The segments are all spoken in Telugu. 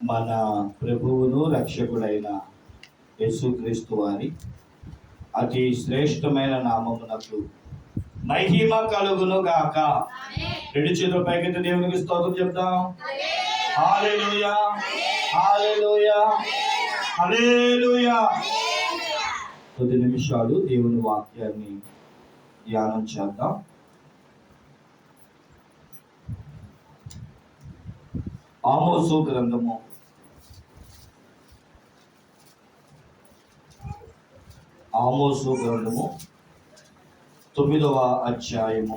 మన ప్రభువును రక్షకుడైన యేసుక్రీస్తు వారి అతి శ్రేష్టమైన నామమునకు మహిమ కలుగును గాక. రెండు చేతుల పైకెత్తి దేవునికి స్తోత్రం చెప్దాం. హల్లెలూయా, హల్లెలూయా, హల్లెలూయా. కొద్ది నిమిషాలు దేవుని వాక్యాన్ని ధ్యానం చేద్దాం. ఆమోసు గ్రంథము 9వ అధ్యాయము.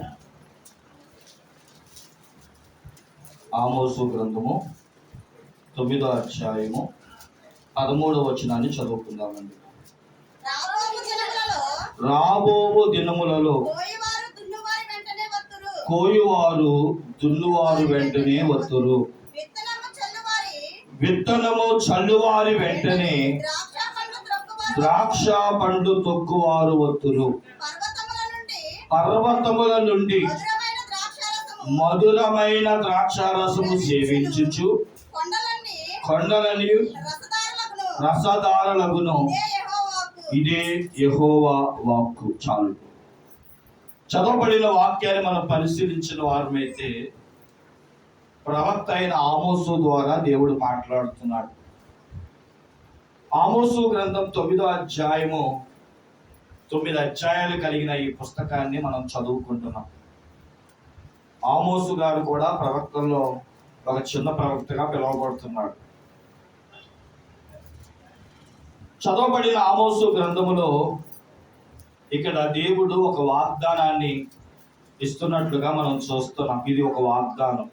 ఆమోసు గ్రంథము 9వ అధ్యాయము 13వ వచనాన్ని చదువుకుందామండి. రాబోవు దినములలో కోయువారు దున్నువారు వెంటనే వత్తురు, విత్తనము చల్లువారి వెంటనే ద్రాక్ష పండు తొక్కువారు వత్తురు. పర్వతముల నుండి మధురమైన ద్రాక్షారసము సేవించుచు కొండలని రసదారులగును. ఇదే యెహోవా వాక్కు. చాలు. చదవబడిన వాక్యాన్ని మనం పరిశీలించిన వారమైతే ప్రవక్త అయిన ఆమోసు ద్వారా దేవుడు మాట్లాడుతున్నాడు. ఆమోసు గ్రంథం 9వ అధ్యాయము 9 అధ్యాయాలు కలిగిన ఈ పుస్తకాన్ని మనం చదువుకుంటున్నాం. ఆమోసు గారు కూడా ప్రవక్తల్లో ఒక చిన్న ప్రవక్తగా పిలువబడుతున్నాడు. చదవబడిన ఆమోసు గ్రంథములో ఇక్కడ దేవుడు ఒక వాగ్దానాన్ని ఇస్తున్నట్లుగా మనం చూస్తున్నాం. ఇది ఒక వాగ్దానం.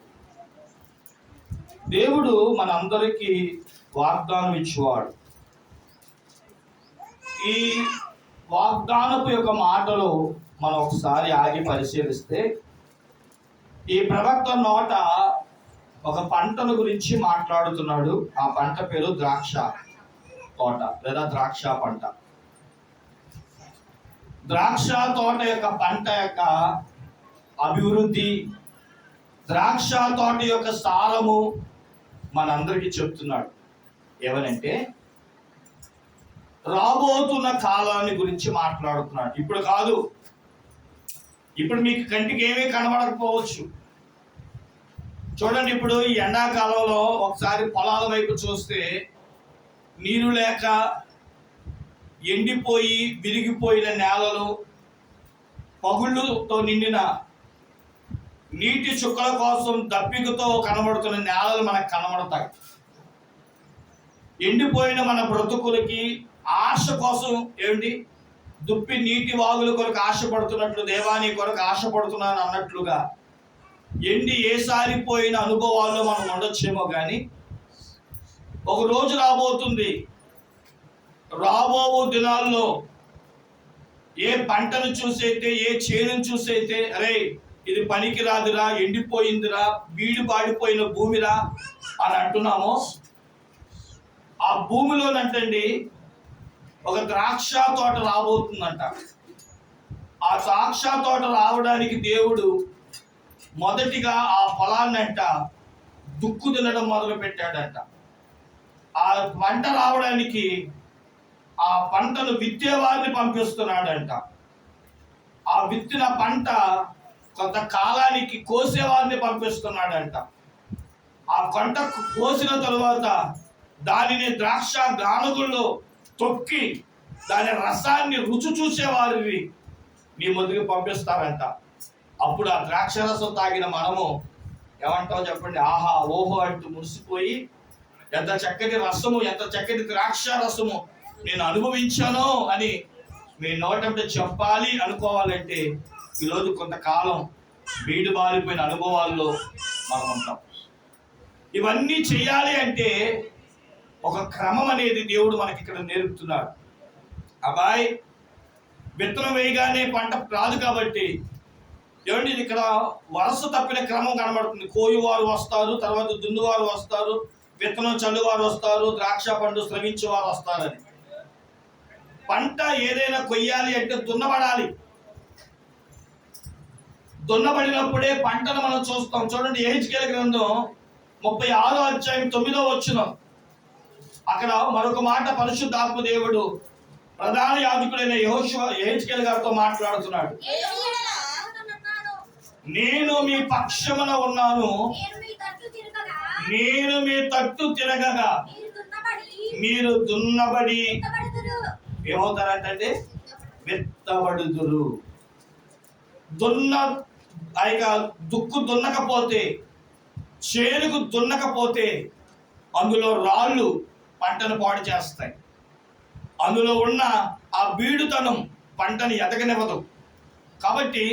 దేవుడు మనందరికీ వాగ్దానం ఇచ్చేవాడు. ఈ వాగ్దానపు యొక్క మాటలు మనం ఒకసారి ఆగి పరిశీలిస్తే, ఈ ప్రవక్త నోట ఒక పంటను గురించి మాట్లాడుతున్నాడు. ఆ పంట పేరు ద్రాక్ష తోట లేదా ద్రాక్ష పంట. ద్రాక్ష తోట యొక్క పంట యొక్క అభివృద్ధి, ద్రాక్ష తోట యొక్క సారము మనందరికీ చెప్తున్నాడు. ఏమనంటే రాబోతున్న కాలాన్ని గురించి మాట్లాడుతున్నాడు. ఇప్పుడు కాదు, ఇప్పుడు మీకు కంటికి ఏమీ కనబడకపోవచ్చు. చూడండి, ఇప్పుడు ఈ ఎండాకాలంలో ఒకసారి పొలాల వైపు చూస్తే నీరు లేక ఎండిపోయి విరిగిపోయిన నేలలు, పగుళ్ళతో నిండిన నీటి చుక్కల కోసం దప్పికతో కనబడుతున్న నేలలు మనకు కనబడతాయి. ఎండిపోయిన మన బ్రతుకులకి ఆశ కోసం ఏమిటి దుప్పి నీటి వాగుల కొరకు ఆశపడుతున్నట్లు, దేవాని కొరకు ఆశపడుతున్నాను అన్నట్లుగా ఎండి ఏసారిపోయిన అనుభవాల్లో మనం ఉండొచ్చేమో. కానీ ఒక రోజు రాబోతుంది, రాబో దినాల్లో ఏ పంటను చూసైతే, ఏ చేనును చూసైతే అరే ఇది పనికి రాదురా, ఎండిపోయిందిరా, బీడు పాడిపోయిన భూమిరా అని అంటున్నామో, ఆ భూమిలోనంటండి ఒక ద్రాక్ష తోట రాబోతుందంట. ఆ ద్రాక్ష తోట రావడానికి దేవుడు మొదటిగా ఆ పొలాన్నంట దుక్కు తినడం మొదలు పెట్టాడంట. ఆ పంట రావడానికి ఆ పంటను విత్తేవారిని పంపిస్తున్నాడంట. ఆ విత్తిన పంట కొంతకాలానికి కోసేవారిని పంపిస్తున్నాడంట. ఆ పంట కోసిన తరువాత దానిని ద్రాక్ష గానుగుల్లో తొక్కి దాని రసాన్ని రుచి చూసేవారిని నీ ముందుకు పంపిస్తారంట. అప్పుడు ఆ ద్రాక్ష రసం తాగిన మనము ఏమంటాం చెప్పండి? ఆహా ఓహో అంటూ మురిసిపోయి, ఎంత చక్కటి రసము, ఎంత చక్కటి ద్రాక్ష రసము నేను అనుభవించాను అని మీ నోటంటే చెప్పాలి అనుకోవాలంటే ఈరోజు కొంతకాలం బీడు బారిపోయిన అనుభవాల్లో మనం ఉంటాం. ఇవన్నీ చేయాలి అంటే ఒక క్రమం అనేది దేవుడు మనకి ఇక్కడ నేర్పుతున్నాడు. అబ్బాయి, విత్తనం వేయగానే పంట రాదు కాబట్టి ఏమండి ఇది ఇక్కడ వరుస తప్పిన క్రమం కనబడుతుంది. కోయువారు వస్తారు, తర్వాత దున్నువారు వస్తారు, విత్తనం చల్లువారు వస్తారు, ద్రాక్ష పండు స్రవించేవారు వస్తారని. పంట ఏదైనా కొయ్యాలి అంటే దున్నబడాలి. దున్నబడినప్పుడే పంటను మనం చూస్తాం. చూడండి, యెహెజ్కేలు గ్రంథం 36వ అధ్యాయం 9వ వచనం. అక్కడ మరొక మాట పరిశుద్ధాత్మ దేవుడు ప్రధాన యాజకుడైన యెహెజ్కేలు గారితో మాట్లాడుతున్నాడు. నేను మీ పక్షమున ఉన్నాను, నేను మీ తట్టు తిరగగా మీరు దున్నబడి ఏమవుతారంటే విత్తబడుదురు. దుక్కు దున్నకపోతే, చేనుకు దున్నకపోతే అందులో రాళ్ళు పంటను పాడు చేస్తాయి. అందులో ఉన్న ఆ బీడుతనం పంటని ఎదగనివ్వదు. కాబట్టి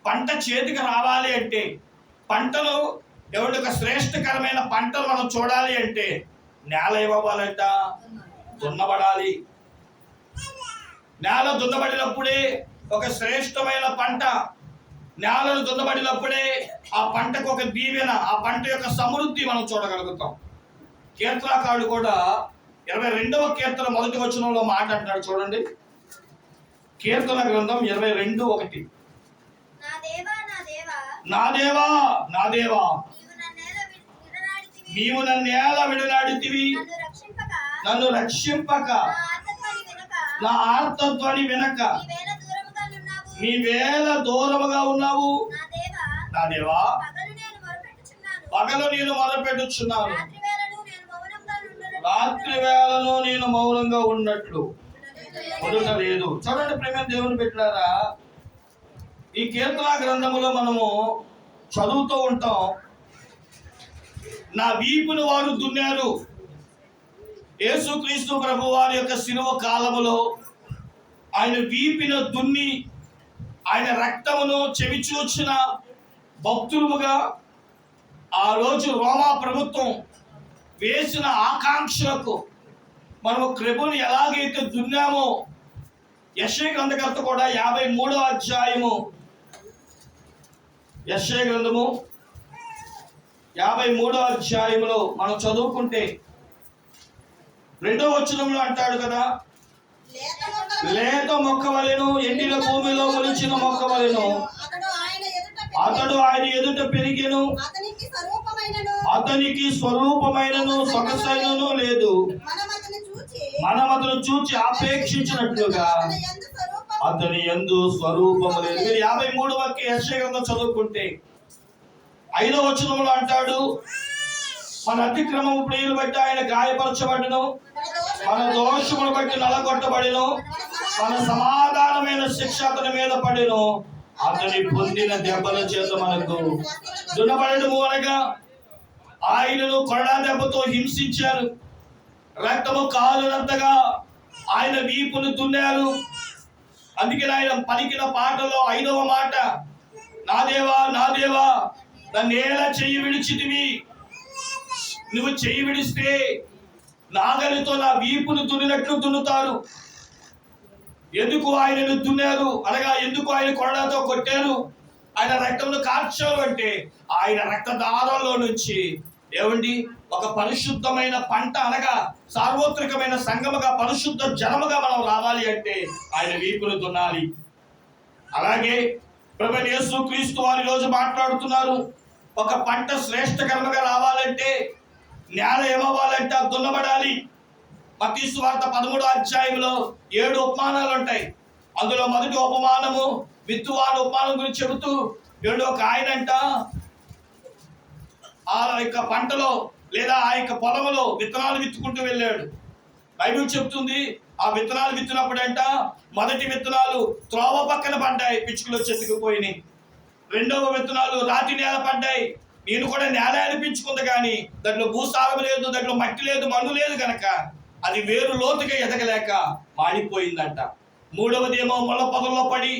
పంట చేతికి రావాలి అంటే, పంటలు ఎవరి ఒక శ్రేష్టకరమైన పంటలు మనం చూడాలి అంటే నేల ఇవ్వాలంట, దున్నబడాలి. నేల దున్నబడినప్పుడే ఒక శ్రేష్టమైన పంట, నేలను దున్నబడినప్పుడే ఆ పంటకు ఒక దీవెన, ఆ పంట యొక్క సమృద్ధి మనం చూడగలుగుతాం. కీర్తనకారుడు కూడా 22వ కీర్తన 1వ వచనంలో మాట అంటాడు చూడండి. కీర్తన గ్రంథం 22:1. నా దేవా నా దేవా నీవు నన్నేల విడనాడితివి, నన్ను రక్షింపక నా ఆర్తధ్వని వినక నీవేళ దూరముగా ఉన్నావు. నా దేవా పగలు నేను మొరపెట్టుచున్నాను, రాత్రి వేళను నేను మౌనంగా ఉన్నట్లు లేదు. చూడండి ప్రేమ దేవుని బిడ్డలారా, ఈ కీర్తన గ్రంథములో మనము చదువుతూ ఉంటాం. నా వీపును వారు దున్నారు. యేసుక్రీస్తు ప్రభు వారి యొక్క శిలువ కాలములో ఆయన వీపిన దున్ని ఆయన రక్తమును చెవిచూచిన భక్తులుగా ఆ రోజు రోమా ప్రభుత్వం వేసిన ఆకాంక్షలకు మనము ప్రభువుని ఎలాగైతే దున్నామో, యెషయా గ్రంథకర్త కూడా 53వ అధ్యాయము, యెషయా గ్రంథము 53వ అధ్యాయంలో మనం చదువుకుంటే 2వ వచనంలో అంటాడు కదా, లేత మొక్క వలెను ఎండిన భూమిలో మొలిచిన మొక్క వలెను అతడు ఆయన ఎదుట పెరిగెను, అతనికి స్వరూపమైనను సొగసైనను లేదు, మనం అతను చూచి ఆపేక్షించినట్లుగా అతని యందు స్వరూపము లేదు. మీరు 53వ యెషయా గ్రంథం చదువుకుంటే 5వ వచనంలో అంటాడు, మన అతిక్రమము ప్రియులు బట్టి ఆయన గాయపరచబడును, మన దోషమును బట్టి నలగొట్టబడిను, మన సమాధానమైన శిక్ష అతని మీద పడిను, అతని పొందిన దెబ్బల చేత మనకు దున్నబడము అనగా ఆయనను కొరడా దెబ్బతో హింసించారు, రక్తము కాలునంతగా ఆయన వీపును దున్నారు. అందుకే ఆయన పలికిన పాటలో 5వ మాట, నా దేవా నా దేవా నన్నేలా చెయ్యి విడిచితివి, నువ్వు చెయ్యి విడిస్తే నాగలితో నా వీపును దున్నినట్లు దున్నుతారు. ఎందుకు ఆయనను దున్నారు అనగా ఎందుకు ఆయన కొరడాతో కొట్టారు, ఆయన రక్తమును కార్చారు అంటే ఆయన రక్తదారంలో నుంచి ఏమండి ఒక పరిశుద్ధమైన పంట అనగా సార్వత్రికమైన సంఘముగా పరిశుద్ధ జనముగా మనం రావాలి అంటే ఆయన వీపును దున్నాలి. అలాగే ప్రభువైన యేసుక్రీస్తు వారి రోజు మాట్లాడుతున్నారు, ఒక పంట శ్రేష్టకరముగా రావాలంటే నేల ఏమవ్వాలంటే దున్నబడాలి. మత్తయి సువార్త 13వ అధ్యాయంలో 7 ఉపమానాలు ఉంటాయి. అందులో మొదటి ఉపమానము విత్తువాని ఉపమానం గురించి చెబుతూ ఒక ఆయనంట ఆ యొక్క పంటలో లేదా ఆ యొక్క పొలంలో విత్తనాలు విత్తుకుంటూ వెళ్ళాడు. బైబిల్ చెప్తుంది ఆ విత్తనాలు విత్తినప్పుడంట మొదటి విత్తనాలు త్రోవ పక్కన పడ్డాయి, పిచ్చుకలు చెట్టుకుపోయినాయి. రెండవ విత్తనాలు రాతి నేల పడ్డాయి, నేను కూడా నేల అనిపించుకుంది కానీ దాంట్లో భూసారం లేదు, దాంట్లో మట్టి లేదు, మన్ను లేదు కనుక అది వేరు లోతుగా ఎదగలేక మాడిపోయిందంట. మూడవది ఏమో ముళ్ళ పొదల్లో పడి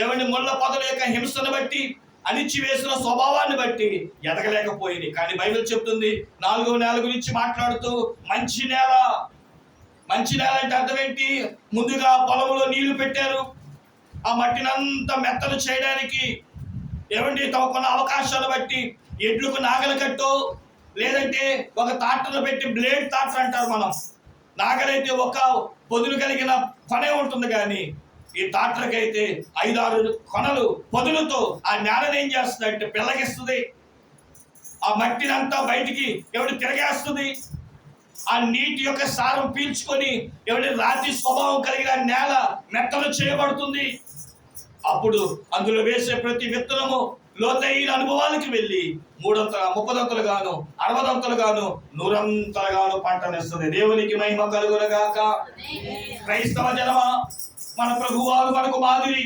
ఏమండి ముళ్ళ పొదల యొక్క హింసను బట్టి అణిచివేసిన స్వభావాన్ని బట్టి ఎదగలేకపోయింది. కానీ బైబిల్ చెప్తుంది 4వ నేల గురించి మాట్లాడుతూ మంచి నేల. మంచి నేల అంటే అర్థం ఏంటి? ముందుగా పొలంలో నీళ్లు పెట్టారు, ఆ మట్టినంతా మెత్తలు చేయడానికి ఏమండి తమకున్న అవకాశాలు బట్టి ఎడ్లకు నాగలి కట్టు లేదంటే ఒక తాటను పెట్టి బ్లేడ్ తాట అంటారు మనం. నాగలైతే ఒక పొదులు కలిగిన కొనే ఉంటుంది కానీ ఈ తాటలకైతే 5-6 కొనలు పొదులతో ఆ నేలను ఏం చేస్తుంది అంటే పిల్లగిస్తుంది, ఆ మట్టిని అంతా బయటికి ఎవడు తిరగేస్తుంది. ఆ నీటి యొక్క సారం పీల్చుకొని ఏమంటే రాతి స్వభావం కలిగిన నేల మెత్తలు చేయబడుతుంది. అప్పుడు అందులో వేసే ప్రతి విత్తనము లోతైన అనుభవానికి వెళ్ళి 300, 30 గాను, 60 గాను, 100 గాను పంటనిస్తుంది. దేవునికి మహిమ కలుగునుగాక. క్రైస్తవ జనమా, మన ప్రభువారు మనకు మాదిరి.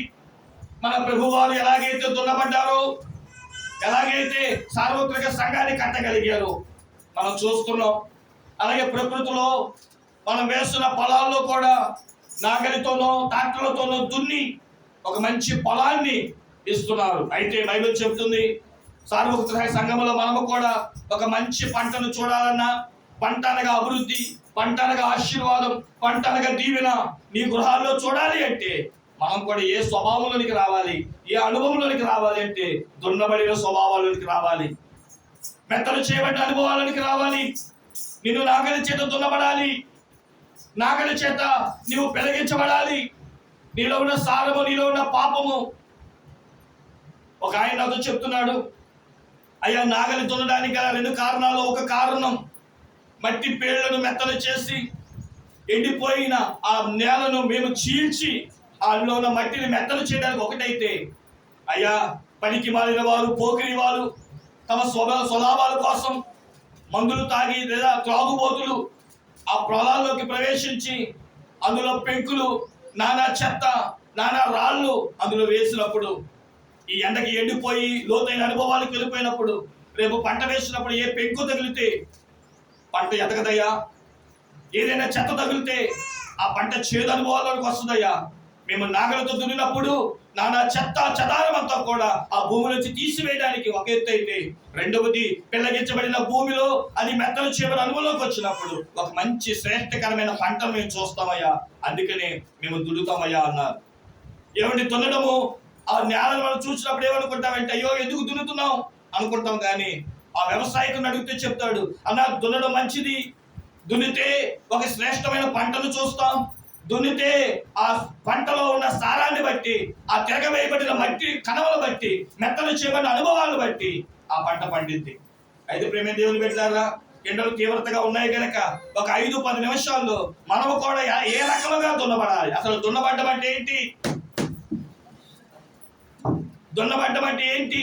మన ప్రభువారు ఎలాగైతే దున్నబడ్డారో, ఎలాగైతే సార్వత్రిక సంఘాన్ని కట్టగలిగారో మనం చూస్తున్నాం. అలాగే ప్రకృతిలో మనం వేస్తున్న పొలాల్లో కూడా నాగలితోనో ట్రాక్టర్లతోనో దున్ని ఒక మంచి పొలాన్ని ఇస్తున్నారు. అయితే బైబిల్ చెబుతుంది, సార్వత్రిక సంఘంలో మనము కూడా ఒక మంచి పంటను చూడాలన్నా, పంట అనగా అభివృద్ధి, పంట అనగా ఆశీర్వాదం, పంట అనగా దీవెన నీ గృహాల్లో చూడాలి అంటే మనం కూడా ఏ స్వభావంలోనికి రావాలి, ఏ అనుభవంలోనికి రావాలి అంటే దున్నబడిన స్వభావాల్లోనికి రావాలి, మెత్తలు చేయబడిన అనుభవాలలోనికి రావాలి. నిన్ను నాగలి చేత దున్నబడాలి, నాగలి చేత నీవు పెరిగించబడాలి. నీలో ఉన్న సారము, నీలో ఉన్న పాపము. ఒక ఆయన నాతో చెప్తున్నాడు, అయ్యా నాగలి దున్నడానికి గల 2 కారణాలు. ఒక కారణం మట్టి పేళ్లను మెత్తలు చేసి ఎండిపోయిన ఆ నేలను మేము చీల్చి అందులో ఉన్న మట్టిని మెత్తలు చేయడానికి ఒకటైతే, అయ్యా పనికి మాలిన వారు, పోకిరి వారు తమ స్వలాభాల కోసం మందులు తాగి లేదా త్రాగుబోతులు ఆ పొలాల్లోకి ప్రవేశించి అందులో పెంకులు, నానా చెత్త, నానా రాళ్ళు అందులో వేసినప్పుడు ఈ ఎండకి ఎండిపోయి లోతైన అనుభవాలకు వెళ్ళిపోయినప్పుడు రేపు పంట వేసినప్పుడు ఏ పెంకు తగిలితే పంట ఎదగదయ్యా. ఏదైనా చెత్త తగిలితే ఆ పంట చేదు అనుభవాల్లోకి వస్తుందయ్యా. మేము నాగలతో దున్నినప్పుడు నానా చెత్త చెదారం అంతా కూడా ఆ భూమి నుంచి తీసివేయడానికి ఒక ఎత్తు అయితే, రెండవది పెళ్ళగించబడిన భూమిలో అది మెత్తలు చేయబడిన అనుభవంలోకి వచ్చినప్పుడు ఒక మంచి శ్రేష్టకరమైన పంటను మేము చూస్తామయ్యా, అందుకనే మేము దున్నుతామయ్యా అన్నారు. ఏమంటే దున్నడము, ఆ నేలను మనం చూసినప్పుడు ఏమనుకుంటామంటే అయ్యో ఎందుకు దున్నుతున్నాం అనుకుంటాం. కానీ ఆ వ్యవసాయకుని అడిగితే చెప్తాడు, అన్న దున్నడం మంచిది, దున్నితే ఒక శ్రేష్టమైన పంటను చూస్తాం, దున్నితే ఆ పంటలో ఉన్న సారాన్ని బట్టి, ఆ తిరగవేయబడిన మట్టి కణములు బట్టి, మెత్తలు చేయబడిన అనుభవాలను బట్టి ఆ పంట పండింది. అయితే ప్రేమ దేవుని బిడ్డలారా, ఎండలు తీవ్రతగా ఉన్నాయి కనుక ఒక 5-10 నిమిషాల్లో మనము కూడా ఏ రకముగా దున్నబడాలి. అసలు దున్నబడ్డం అంటే ఏంటి? దున్నబడ్డం అంటే ఏంటి?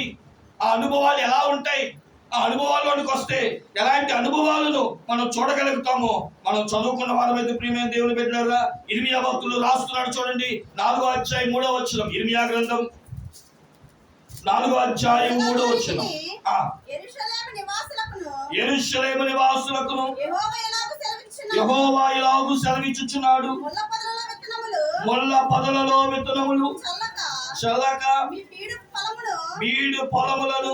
ఆ అనుభవాలు ఎలా ఉంటాయి? ఆ అనుభవాల్లోనికి వస్తే ఎలాంటి అనుభవాలను మనం చూడగలుగుతామో మనం చదువుకున్న వారమైతే ప్రియమైన దేవుని బిడ్డలారా, ఇర్మియా భక్తులు రాస్తున్నాడు చూడండి, 4వ అధ్యాయం 3వ వచనం. ఇర్మియా గ్రంథం 4వ అధ్యాయం 3వ వచనం. యెరూషలేము నివాసులకును యెహోవా ఇలాగు సెలవిచ్చుచున్నాడు, ముళ్ళ పొదలలో విత్తనములు చల్లక బీడు పొలములను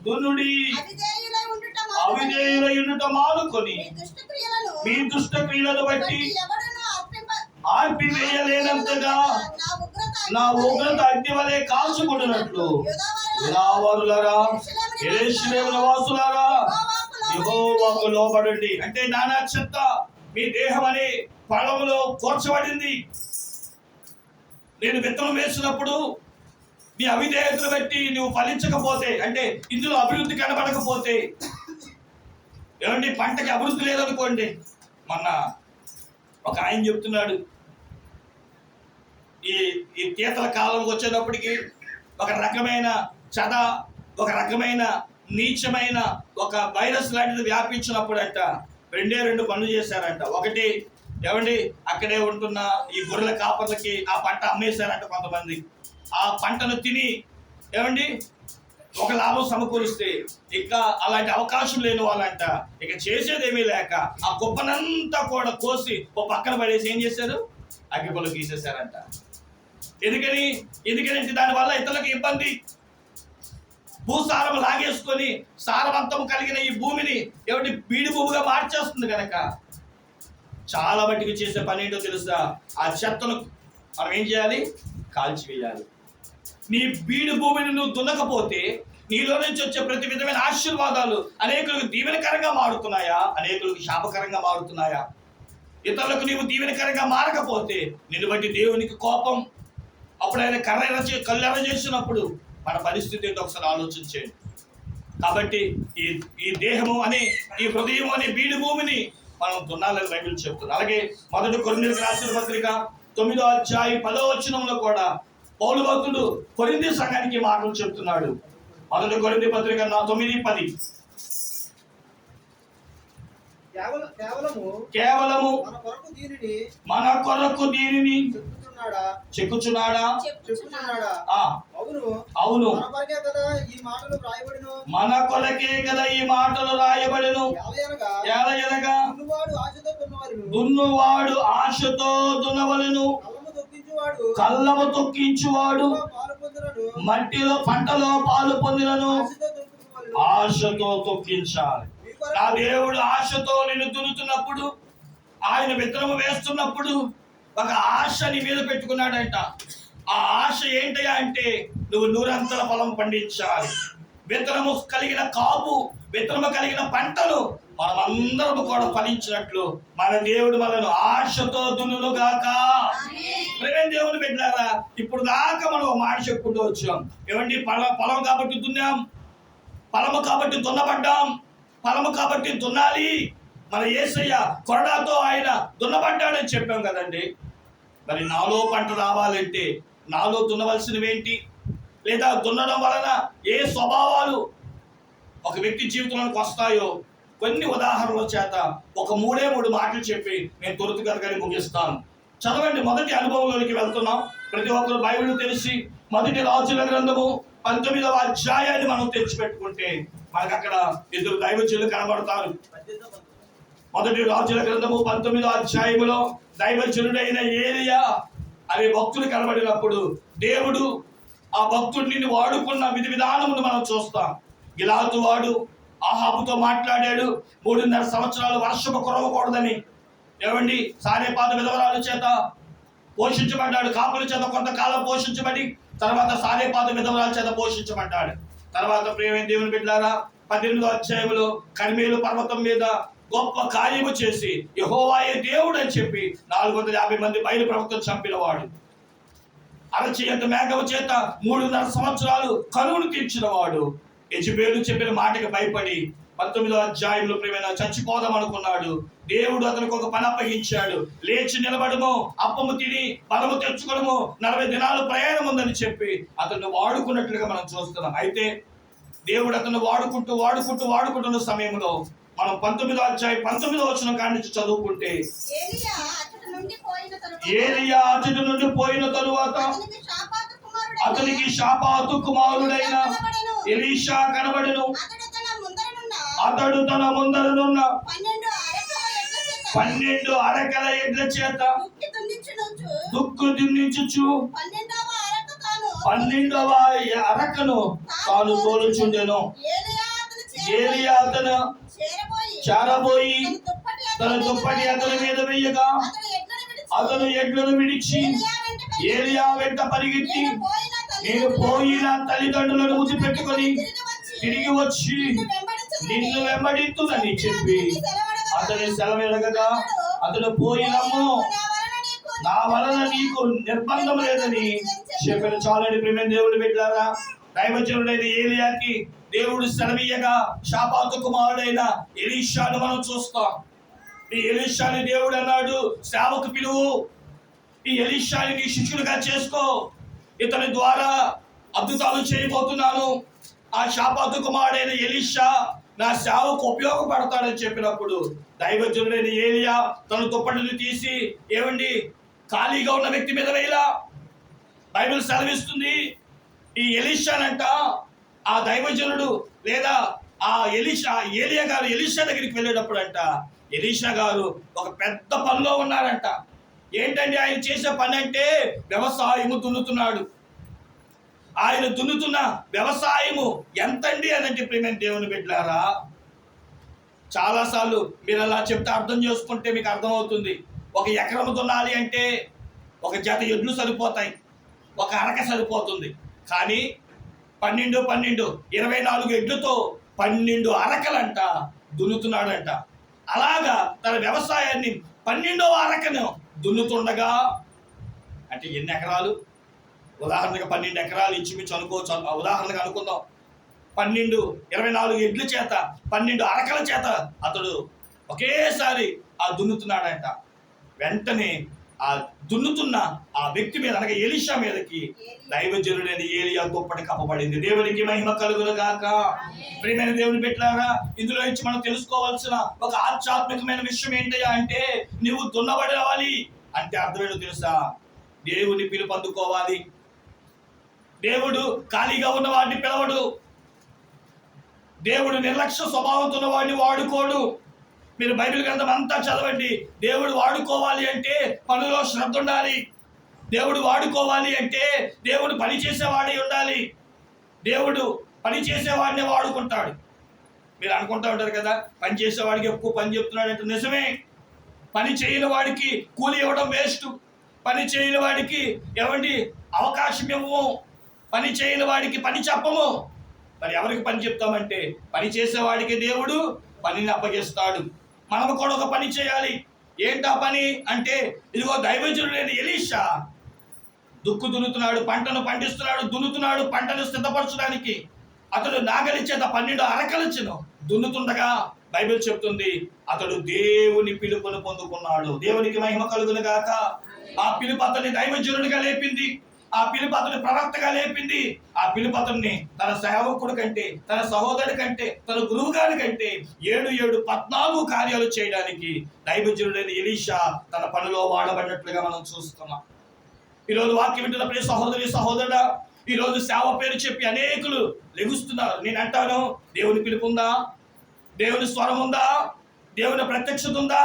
దున్నుడి, అవిధేయులై ఉండుట మానుకొని మీ దుష్ట క్రియలను బట్టి ఆర్పివేయలేనంతగా నా ఉగ్రత అగ్ని వలె కాల్చుకుంటున్నట్లు యూదావారులారా, యెరూషలేము నివాసులారా, యెహోవాకు లోబడండి. అంటే నానా చెత్త మీ దేహం అనే పొలములో కూర్చబడింది. నేను విత్తనం వేసినప్పుడు నీ అవిధేయతను బట్టి నువ్వు ఫలించకపోతే, అంటే ఇందులో అభివృద్ధి కనబడకపోతే, ఏమండి పంటకి అభివృద్ధి లేదనుకోండి. మొన్న ఒక ఆయన చెప్తున్నాడు, ఈ తీతల కాలం వచ్చేటప్పటికి ఒక రకమైన చెద, ఒక రకమైన నీచమైన ఒక వైరస్ లాంటిది వ్యాపించినప్పుడంట 2 పనులు చేశారంట. ఒకటి, ఏమండి అక్కడే ఉంటున్న ఈ గొర్రెల కాపర్లకి ఆ పంట అమ్మేశారంట కొంతమంది. ఆ పంటను తిని ఏమండి ఒక లాభం సమకూరిస్తే ఇంకా అలాంటి అవకాశం లేని వాళ్ళంట ఇక చేసేదేమీ లేక ఆ కుప్పనంతా కూడా కోసి ఓ పక్కన పడేసి ఏం చేశారు, అగ్గిపుల్ల గీసేశారంట. ఎందుకని దానివల్ల ఇతరులకు ఇబ్బంది. భూసారం లాగేసుకొని సారవంతం కలిగిన ఈ భూమిని ఏమిటి బీడి భూమిగా మార్చేస్తుంది కనుక చాలా మట్టికి చేసే పని ఏంటో తెలుసా? ఆ చెత్తను మనం ఏం చేయాలి? కాల్చివేయాలి. నీ బీడు భూమిని నువ్వు దున్నకపోతే నీలో నుంచి వచ్చే ప్రతి విధమైన ఆశీర్వాదాలు అనేకులకు దీవెనకరంగా మారుతున్నాయా, అనేకులకు శాపకరంగా మారుతున్నాయా? ఇతరులకు నీవు దీవెనకరంగా మారకపోతే నిన్ను బట్టి దేవునికి కోపం. అప్పుడు ఆయన కళ్ళెర చేసినప్పుడు మన పరిస్థితి ఏంటో ఒకసారి ఆలోచించేయండి. కాబట్టి ఈ దేహము అనే ఈ హృదయం అనే బీడు భూమిని మనం దున్నాలని బైబిల్ చెప్తుంది. అలాగే మొదటి కొరింథీయులకు రాసిన పత్రిక 9వ అధ్యాయం 10వ వచనంలో కూడా పౌలు భక్తుడు కొరింథీ సంఘానికి మాటలు చెప్తున్నాడు. మొదటి కొరింథీ పత్రిక 9:10 కేవలము మన కొరకు దీనిని చెక్కుచున్నాడా? అవును, మన కొరకే కదా ఈ మాటలు రాయబడెను. ఎలయనగా దున్నువాడు ఆశతో దున్నవలెను, కళ్ళము తొక్కించువాడు మట్టిలో పంటలో పాలు పొందినను ఆశతో తొక్కించాలి. నా దేవుడు ఆశతో నిన్ను దున్నుతున్నప్పుడు, ఆయన విత్తనము వేస్తున్నప్పుడు ఒక ఆశ నీ మీద పెట్టుకున్నాడంట. ఆ ఆశ ఏంటయ్యా అంటే నువ్వు 100 ఫలం పండించాలి. విత్తనము కలిగిన కాపు, విత్తనము కలిగిన పంటలు మనమందరము కూడా ఫలించినట్లు మన దేవుడు మనను ఆశతో దున్నును గాక. ప్రేమ దేవుని బిడ్డలారా, ఇప్పుడు దాకా మనం ఒక మాట చెప్పుకుంటూ వచ్చాం. ఏమండి, పొలం కాబట్టి దున్నాం, ఫలము కాబట్టి దున్నబడ్డాం, ఫలము కాబట్టి దున్నాలి. మన యేసయ్య కొరడాతో ఆయన దున్నబడ్డాడని చెప్పాం కదండి. మరి నాలో పంట రావాలంటే నాలో దున్నవలసినవి ఏంటి? లేదా దున్నడం వలన ఏ స్వభావాలు ఒక వ్యక్తి జీవితంలోకి వస్తాయో కొన్ని ఉదాహరణల చేత ఒక 3 మాటలు చెప్పి నేను త్వరగా ముగిస్తాను. చదవండి, మొదటి అనుభవంలోనికి వెళ్తున్నాం. ప్రతి ఒక్కరు బైబిల్ తెలిసి మొదటి రాజుల గ్రంథము 19వ అధ్యాయాన్ని మనం తెచ్చిపెట్టుకుంటే మనకు అక్కడ 2 దైవజనులు కనబడతారు. మొదటి రాజుల గ్రంథము 19వ అధ్యాయములో దైవజనుడైన ఏలియా అనే భక్తుడు కనబడినప్పుడు దేవుడు ఆ భక్తుడిని వాడుకున్న విధానమును మనం చూస్తాం. గిలాతు వాడు ఆహాబుతో మాట్లాడాడు. 3.5 సంవత్సరాలు వర్షము కురవకూడదని. ఏమండి, సారేపాత విధవరాల చేత పోషించబడ్డాడు. కాపుల చేత కొంతకాలం పోషించబడి తర్వాత సారేపాత విధవరాల చేత పోషించబడ్డాడు. తర్వాత ప్రియమైన దేవుని బిడ్డలారా, 18వ అధ్యాయంలో కర్మేలు పర్వతం మీద గొప్ప కార్యము చేసి యెహోవాయే దేవుడు అని చెప్పి 450 మంది బయలు ప్రవక్తను చంపినవాడు. అరచేత మేఘము చేత 3.5 సంవత్సరాలు కరువును తీర్చిన వాడు. యెజబేలు చెప్పిన మాటకి భయపడి 19వ అధ్యాయంలో ప్రియమైన చచ్చిపోదాం అనుకున్నాడు. దేవుడు అతనికి ఒక పని అప్పగించాడు. లేచి నిలబడము, అప్పము తిని బలము తెచ్చుకోవడము, 40 దినాలు ప్రయాణం ఉందని చెప్పి అతన్ని వాడుకున్నట్లుగా మనం చూస్తున్నాం. అయితే దేవుడు అతను వాడుకుంటున్న సమయంలో మనం 19వ అధ్యాయం 19వ వచనం కాడి నుంచి చదువుకుంటే ఏలియా అతడి నుండి పోయిన తరువాత అతనికి షాపాతు కుమారుడైన ఎలీషా కనబడెను. అతడు తన ముందరనున్న 12 అరకల ఎడ్ల చేత దుక్కు దున్నించుచు 12వ అరకను తాను తోలుచుండెను. ఏలియా అతను చేరబోయి తన దుప్పటి అతని మీద వేయగా అతను ఎడ్లను విడిచి ఏలియా వెంట పరిగెత్తి నేను పోయిన తల్లిదండ్రులను ముద్దు పెట్టుకొని తిరిగి వచ్చి నిన్ను వెంబడింతునని చెప్పి అతని సెలవెడగగా అతను పోయినమ్ము, నా వలన నీకు నిర్బంధం లేదని చెప్పిన. చాలని ప్రేమ దేవుని బిడ్డలారా, దైవజనుడైన ఏలియాకి దేవుడు సెలవీయగా షాపాతు కుమారుడైన ఎలీషాను మనం చూస్తాం. ఈ ఎలీషాని దేవుడు అన్నాడు, సేవకు పిలువు, ఈ ఎలీషాని నీ శిష్యులుగా చేసుకో, ఇతని ద్వారా అద్భుతాలు చేయబోతున్నాను. ఆ షాపాతు కుమారుడైన ఎలీషా నా సేవకు ఉపయోగపడతాడని చెప్పినప్పుడు దైవజనుడైన ఏలియా తన దుప్పటిని తీసి ఏమండి ఖాళీగా ఉన్న వ్యక్తి మీద వేయలా. బైబిల్ సెలవిస్తుంది, ఈ ఎలీషానంట ఆ దైవజనుడు లేదా ఆ ఏలియా గారు ఎలీషా దగ్గరికి వెళ్ళేటప్పుడు అంట ఎలీషా గారు ఒక పెద్ద పనిలో ఉన్నారంట. ఏంటంటే ఆయన చేసే పని అంటే వ్యవసాయము దున్నుతున్నాడు. ఆయన దున్నుతున్న వ్యవసాయము ఎంతండి అనంటే ప్రియమైన దేవుని బిడ్డలారా, చాలాసార్లు మీరు అలా చెప్తే అర్థం చేసుకుంటే మీకు అర్థమవుతుంది. 1 ఎకరం దున్నాలి అంటే 1 జత ఎడ్లు సరిపోతాయి, 1 అరక సరిపోతుంది. కానీ 12 24 ఎడ్లతో 12 అరకలంట దున్నుతున్నాడంట. అలాగా తన వ్యవసాయాన్ని 12వ అరకను దున్నుతుండగా, అంటే ఎన్ని ఎకరాలు? ఉదాహరణగా 12 ఎకరాలు ఇంచుమించు అనుకోవచ్చు. ఉదాహరణగా అనుకుందాం, 24 ఎడ్ల చేత 12 అరకల చేత అతడు ఒకేసారి ఆ ఆ దున్నుతున్నాడంట. వెంటనే ఆ దున్నుతున్న ఆ వ్యక్తి మీద అనగా ఎలీషా మీదకి దైవజనుడైన ఏలియా దుప్పటి కప్పబడింది. దేవునికి మహిమ కలుగును గాక. ప్రియమైన దేవుని బిడ్డలారా, ఇందులో నుంచి మనం తెలుసుకోవాల్సిన ఒక ఆధ్యాత్మికమైన విషయం ఏంటయ్యా అంటే, నువ్వు దున్నబడాలి అంటే అర్థమేంటో తెలుసా? దేవుని పిలుపు అందుకోవాలి. దేవుడు ఖాళీగా ఉన్న వాడిని పిలవడు. దేవుడు నిర్లక్ష్య స్వభావంతో ఉన్న వాడిని వాడుకోడు. మీరు బైబిల్ గ్రంథం అంతా చదవండి. దేవుడు వాడుకోవాలి అంటే పనిలో శ్రద్ధ ఉండాలి. దేవుడు వాడుకోవాలి అంటే దేవుడు పని చేసేవాడే ఉండాలి. దేవుడు పని చేసేవాడిని వాడుకుంటాడు. మీరు అనుకుంటా ఉంటారు కదా, పని చేసేవాడికి ఎక్కువ పని చెప్తున్నాడు అంటే నిజమే. పని చేయని వాడికి కూలి ఇవ్వడం వేస్ట్. పని చేయని వాడికి ఏమండి అవకాశం ఇవ్వము. పని చేయని వాడికి పని చెప్పము. మరి ఎవరికి పని చెప్తామంటే పని చేసేవాడికి దేవుడు పనిని అప్పగిస్తాడు. మనము కూడా ఒక పని చేయాలి. ఏంటా పని అంటే, ఇదిగో దైవజనుడైన ఎలీషా దుక్కు దున్నుతున్నాడు, పంటను పండిస్తున్నాడు, దున్నుతున్నాడు పంటను సిద్ధపరచడానికి. అతడు నాగలి చేత 12 అరకలించెను దున్నుతుండగా బైబిల్ చెప్తుంది అతడు దేవుని పిలుపును పొందుకున్నాడు. దేవునికి మహిమ కలుగును గాక. ఆ పిలుపు అతన్ని దైవజనుడిగా లేపింది. ఆ పిలుపు అతని ప్రవక్తగా లేపింది. ఆ పిలుపు అతన్ని తన సేవకుడు కంటే, తన సహోదరుడి కంటే, తన గురువు గారి కంటే 14 కార్యాలు చేయడానికి దైవజనుడైన ఎలీషా తన పనిలో వాడబడినట్లుగా మనం చూస్తున్నాం. ఈరోజు వాక్యం వింటున్న ప్రియ సహోదరి సహోదరుడా, ఈరోజు సేవ పేరు చెప్పి అనేకులు లెగుస్తున్నారు. నేను అంటాను, దేవుని పిలుపు ఉందా? దేవుని స్వరం ఉందా? దేవుని ప్రత్యక్షత ఉందా?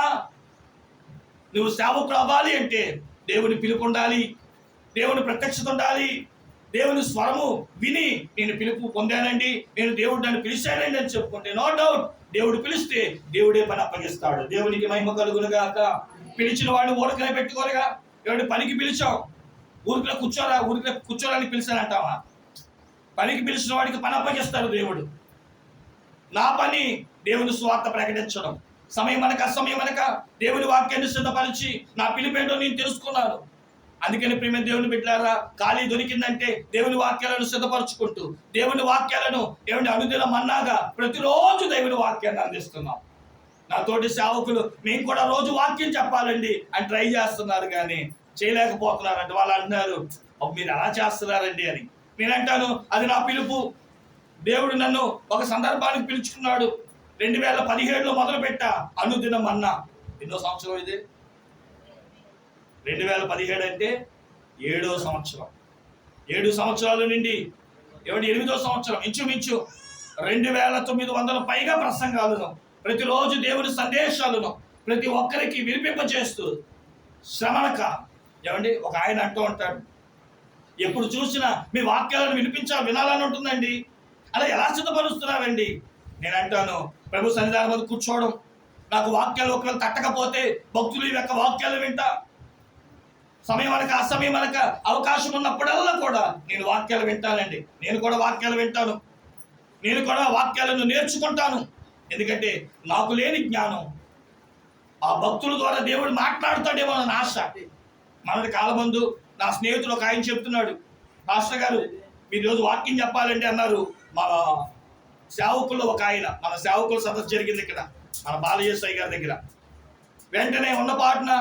నువ్వు సేవకుడు అవ్వాలి అంటే దేవుని పిలుపు ఉండాలి, దేవుని ప్రత్యక్షత ఉండాలి. దేవుని స్వరము విని నేను పిలుపు పొందానండి, నేను దేవుడు నన్ను పిలిచానండి అని చెప్పుకుంటే నో డౌట్ దేవుడు పిలిస్తే దేవుడే పని అప్పగిస్తాడు. దేవునికి మహిమ కలుగును గాక. పిలిచిన వాడిని ఊరకనే పెట్టుకోరుగా. ఎవరి పనికి పిలిచావు, ఊరికలో కూర్చోరానికి పిలిచానంటావా? పనికి పిలిచిన వాడికి పని అప్పగిస్తాడు దేవుడు. నా పని దేవుని స్వార్థ ప్రకటించడం. సమయం అనక అసమయం అనక దేవుని వాక్యాన్ని సిద్ధపరిచి నా పిలిపేంటో నేను తెలుసుకున్నాను. అందుకని ప్రియమైన దేవుని బిడ్డలారా, ఖాళీ దొరికిందంటే దేవుని వాక్యాలను సిద్ధపరచుకుంటూ దేవుని వాక్యాలను ఏమంటే అనుదిన మన్నాగా ప్రతిరోజు దేవుని వాక్యాన్ని అందిస్తున్నాం. నా తోటి సేవకులు మేము కూడా రోజు వాక్యం చెప్పాలండి అని ట్రై చేస్తున్నారు, కానీ చేయలేకపోతున్నారంటే వాళ్ళు అంటున్నారు మీరు అలా చేస్తున్నారండి అని. నేనంటాను అది నా పిలుపు. దేవుడు నన్ను ఒక సందర్భానికి పిలుచుకున్నాడు. 2017లో మొదలు పెట్టా అనుదినం అన్నా. ఎన్నో సంవత్సరం ఇది? 2017 అంటే 7వ సంవత్సరం. 7 సంవత్సరాల నుండి 8వ సంవత్సరం ఇంచుమించు 2900 పైగా ప్రసంగాలను, ప్రతిరోజు దేవుని సందేశాలను ప్రతి ఒక్కరికి వినిపింపచేస్తూ శ్రమనక ఒక ఆయన అంటూ ఉంటాడు, ఎప్పుడు చూసినా మీ వాక్యాలను వినాలని ఉంటుందండి, అలా ఎలా సిద్ధపరుస్తున్నారండి? నేను అంటాను, ప్రభు సన్నిధానం మీద కూర్చోవడం, నాకు వాక్యాలు ఒకవేళ తట్టకపోతే భక్తులు యొక్క వాక్యాలు వింటా. సమయం అనక అసమయం అనక అవకాశం ఉన్నప్పుడల్లా కూడా నేను వాక్యాలు వింటానండి. నేను కూడా వాక్యాలు వింటాను, నేను కూడా వాక్యాలను నేర్చుకుంటాను. ఎందుకంటే నాకు లేని జ్ఞానం ఆ భక్తుల ద్వారా దేవుడు మాట్లాడుతాడేమో అని ఆశ. మనటి కాలమందు నా స్నేహితుడు ఒక ఆయన చెప్తున్నాడు, పాస్టర్ గారు మీరు ఈరోజు వాక్యం చెప్పాలండి అన్నారు. మన సేవకుల్లో ఒక ఆయన, మన సేవకుల సదస్సు జరిగింది ఇక్కడ మన బాలయేసయ్య గారి దగ్గర. వెంటనే ఉన్న పాటున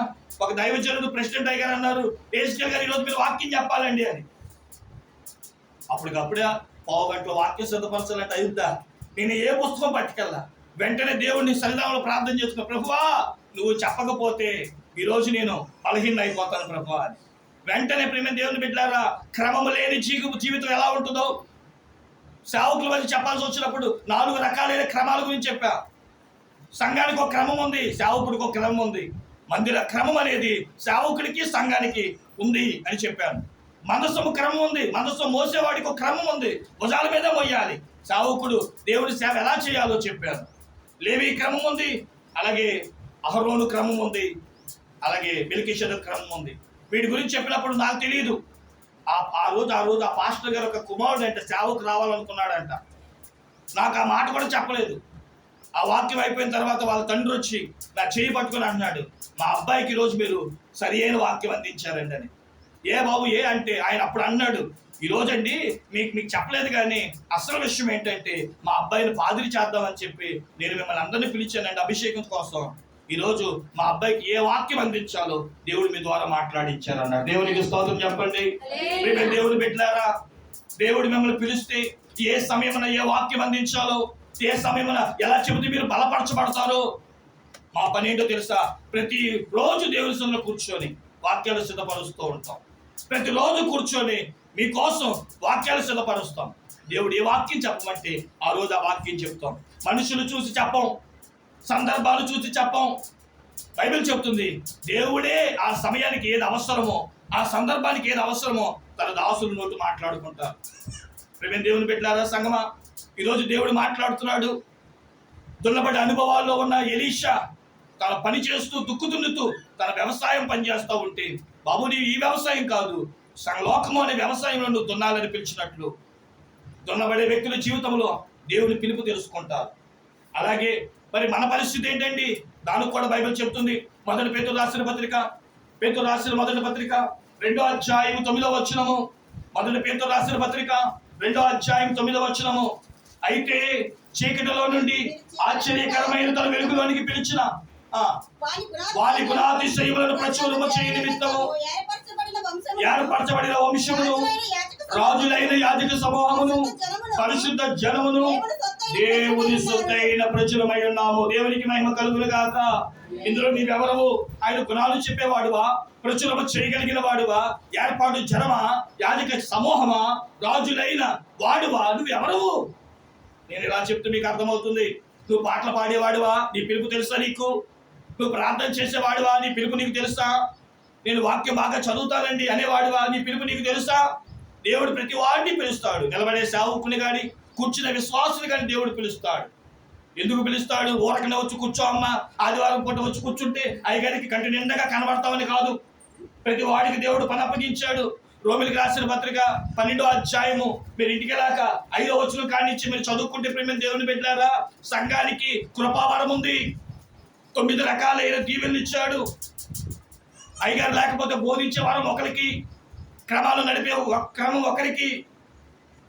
ఒక దైవజనుడు ప్రెసిడెంట్ అయ్యారు అన్నారు, ఏస్కేల్ గారు ఈరోజు మీరు వాక్యం చెప్పాలండి అని. అప్పటికప్పుడే 15 గంటల వాక్యం సిద్ధపరచాలంటే అయుద్దా? నేను ఏ పుస్తకం పట్టుకెళ్ళా. వెంటనే దేవుడిని సన్నిధానంలో ప్రార్థన చేసుకున్నా, ప్రభువా నువ్వు చెప్పకపోతే ఈరోజు నేను బలహీన అయిపోతాను ప్రభువా అని. వెంటనే ప్రేమ దేవుని బిడ్డలారా, క్రమము లేని జీవితం ఎలా ఉంటుందో సేవకుల మధ్య చెప్పాల్సి వచ్చినప్పుడు 4 రకాలైన క్రమాల గురించి చెప్పా. సంఘానికి ఒక క్రమం ఉంది, సేవకుడికి ఒక క్రమం ఉంది. మందిర క్రమం అనేది సేవకుడికి సంఘానికి ఉంది అని చెప్పాను. మందస్సము క్రమం ఉంది, మందస్సం మోసేవాడికి ఒక క్రమం ఉంది, భుజాల మీద మోయాలి. సేవకుడు దేవుడి సేవ ఎలా చేయాలో చెప్పాను. లేవి క్రమం ఉంది, అలాగే అహరోను క్రమం ఉంది, అలాగే మెల్కీషెదెకు క్రమం ఉంది. వీటి గురించి చెప్పినప్పుడు నాకు తెలియదు. ఆ రోజు ఆ పాస్టర్ గారు ఒక కుమారుడు అంటే సేవకు రావాలనుకున్నాడంట. నాకు ఆ మాట కూడా చెప్పలేదు. ఆ వాక్యం అయిపోయిన తర్వాత వాళ్ళ తండ్రి వచ్చి నా చేయి పట్టుకొని అంటున్నాడు, మా అబ్బాయికి ఈరోజు మీరు సరి అయిన వాక్యం అందించారండి అని. ఏ బాబు ఏ అంటే ఆయన అప్పుడు అన్నాడు, ఈరోజు అండి మీకు చెప్పలేదు, కానీ అసలు విషయం ఏంటంటే మా అబ్బాయిని పాదిరి చేద్దామని చెప్పి నేను మిమ్మల్ని అందరినీ పిలిచానండి అభిషేకం కోసం. ఈరోజు మా అబ్బాయికి ఏ వాక్యం అందించాలో దేవుడు మీ ద్వారా మాట్లాడించారన్నారు. దేవునికి స్తోత్రం చెప్పండి. దేవుని బిడ్డలారా, దేవుడు మిమ్మల్ని పిలిస్తే ఏ సమయమున ఏ వాక్యం అందించాలో, ఏ సమయమున ఎలా చెబితే మీరు బలపరచబడతారో మా పని ఏంటో తెలుసా? ప్రతి రోజు దేవుని సన్నిధిలో కూర్చొని వాక్యాలు సిద్ధపరుస్తూ ఉంటాం. ప్రతిరోజు కూర్చొని మీకోసం వాక్యాలు సిద్ధపరుస్తాం. దేవుడు ఏ వాక్యం చెప్పమంటే ఆ రోజు ఆ వాక్యం చెప్తాం. మనుషులు చూసి చెప్పం, సందర్భాలు చూసి చెప్పం. బైబిల్ చెప్తుంది దేవుడే ఆ సమయానికి ఏది అవసరమో, ఆ సందర్భానికి ఏది అవసరమో తన దాసుల నోటు మాట్లాడుకుంటారు. ప్రేమ దేవుని బిడ్డలారా, సంగమా, ఈరోజు దేవుడు మాట్లాడుతున్నాడు. దున్నబడి అనుభవాల్లో ఉన్న ఎలీషా తన పని చేస్తూ దుక్కుతున్నుతూ తన వ్యవసాయం పనిచేస్తూ ఉంటే, బాబు నీవు ఈ వ్యవసాయం కాదు, లోకము అనే వ్యవసాయంలో నువ్వు దున్నాలని పిలిచినట్లు దున్నబడే వ్యక్తుల జీవితంలో దేవుని పిలుపు తెలుసుకుంటారు. అలాగే మరి మన పరిస్థితి ఏంటండి? దానికి కూడా బైబిల్ చెప్తుంది. పేతురు రాసిన పత్రిక 2వ అధ్యాయం 9వ వచనము. పేతురు రాసిన పత్రిక 2వ అధ్యాయం 9వ వచనము. అయితే చీకటిలో నుండి ఆశ్చర్యకరమైన తన వెలుగులోనికి పిలిచిన వారి గుణాతిశయములను ప్రచురము చేయ నిమిత్తము ఏర్పరచబడిన వంశమును, రాజులైన యాజక సమూహమును, పరిశుద్ధ జనమును, దేవుని సొత్తైన ప్రజలమై ఉన్నాము. దేవునికి మహిమ కలుగును గాక. ఇందులో నీవెవరవు? ఆయన గుణాలు చెప్పేవాడువా? ప్రచురము చేయగలిగిన వాడువా? ఏర్పాటు జనమా? యాజక సమూహమా? రాజులైన వాడువా? నువ్వెవరవు? నేను ఇలా చెప్తూ మీకు అర్థమవుతుంది. నువ్వు పాటలు పాడేవాడువా? నీ పిలుపు తెలుసా నీకు? నువ్వు ప్రార్థన చేసేవాడువా? నీ పిలుపు నీకు తెలుసా? నేను వాక్యం బాగా చదువుతానండి అనేవాడువా? నీ పిలుపు నీకు తెలుసా? దేవుడు ప్రతి వాడిని పిలుస్తాడు. నిలబడే సేవకుని కానీ, కూర్చున్న విశ్వాసుని కానీ దేవుడు పిలుస్తాడు. ఎందుకు పిలుస్తాడు? ఊరకనే వచ్చి కూర్చో అమ్మా, ఆదివారం పూట వచ్చి కూర్చుంటే అయ్యగారికి కంటి నిండగా కనబడతామని కాదు. ప్రతి వాడికి దేవుడు పని అప్పగించాడు. రోమిలికి రాసిన పత్రిక 12వ అధ్యాయము మీరు ఇంటికి వెళ్ళాక 5వ వచనం కానించి మీరు చదువుకుంటే ప్రేమ దేవుని బిడ్డలారా, సంఘానికి కృపావరం ఉంది. 9 రకాలైన దీవెనలు ఇచ్చాడు. అయ్యగారు లేకపోతే బోధించే వారం ఒకరికి, క్రమాలు నడిపే క్రమం ఒకరికి,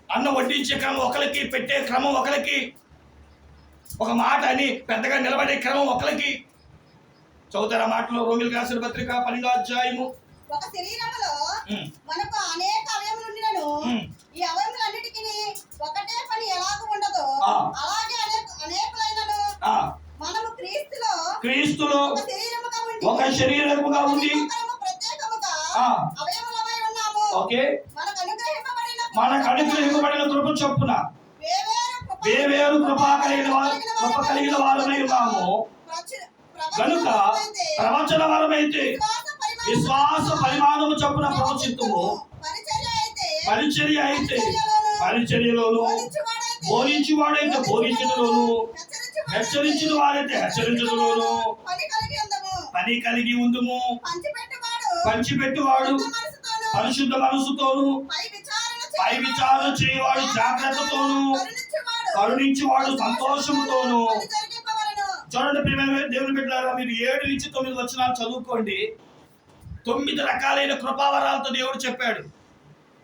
అన్నం వడ్డించే క్రమం ఒకరికి, పెట్టే క్రమం ఒకరికి, ఒక మాట అని పెద్దగా నిలబడే క్రమం ఒకరికి. చదువుతారా మాటలో? రోమిలికి రాసిన పత్రిక 12వ అధ్యాయము. ఒక శరీరములో మనకు అనేక అవయములు ఉండినను ఈ అవయములన్నిటికీ ఒకటే పని ఎలాగూ ఉండదో అలాగే అనేకులైనను మనము క్రీస్తులో ఒక శరీరముగా ఉండి ప్రత్యేకముగా అవయములమై ఉన్నాము. ఓకే, మనకు అనుగ్రహింపబడిన కృప చొప్పున వేవేరు కృప కలిగిన వారమై ఉన్నాము. కనుక ప్రవచన వరమైతే విశ్వాస పరిమాణము చొప్పున ప్రవచిత్తుము, పరిచర్య అయితే పరిచర్యలోను, బోధించువాడైతే బోధించుటలోను, హెచ్చరించిన వారైతే హెచ్చరించుటలోను పని కలిగి ఉందుము. పంచిపెట్టువాడు పరిశుద్ధ మనసుతోను, పై విచారణ చేయవాడు జాగ్రత్తతోను, కరుణించువాడు సంతోషముతోను. చూడండి ప్రియమైన దేవుని బిడ్డలారా, మీరు 7 నుంచి 9 వచనాలు చదువుకోండి. 9 రకాలైన కృపావరాలతో దేవుడు చెప్పాడు.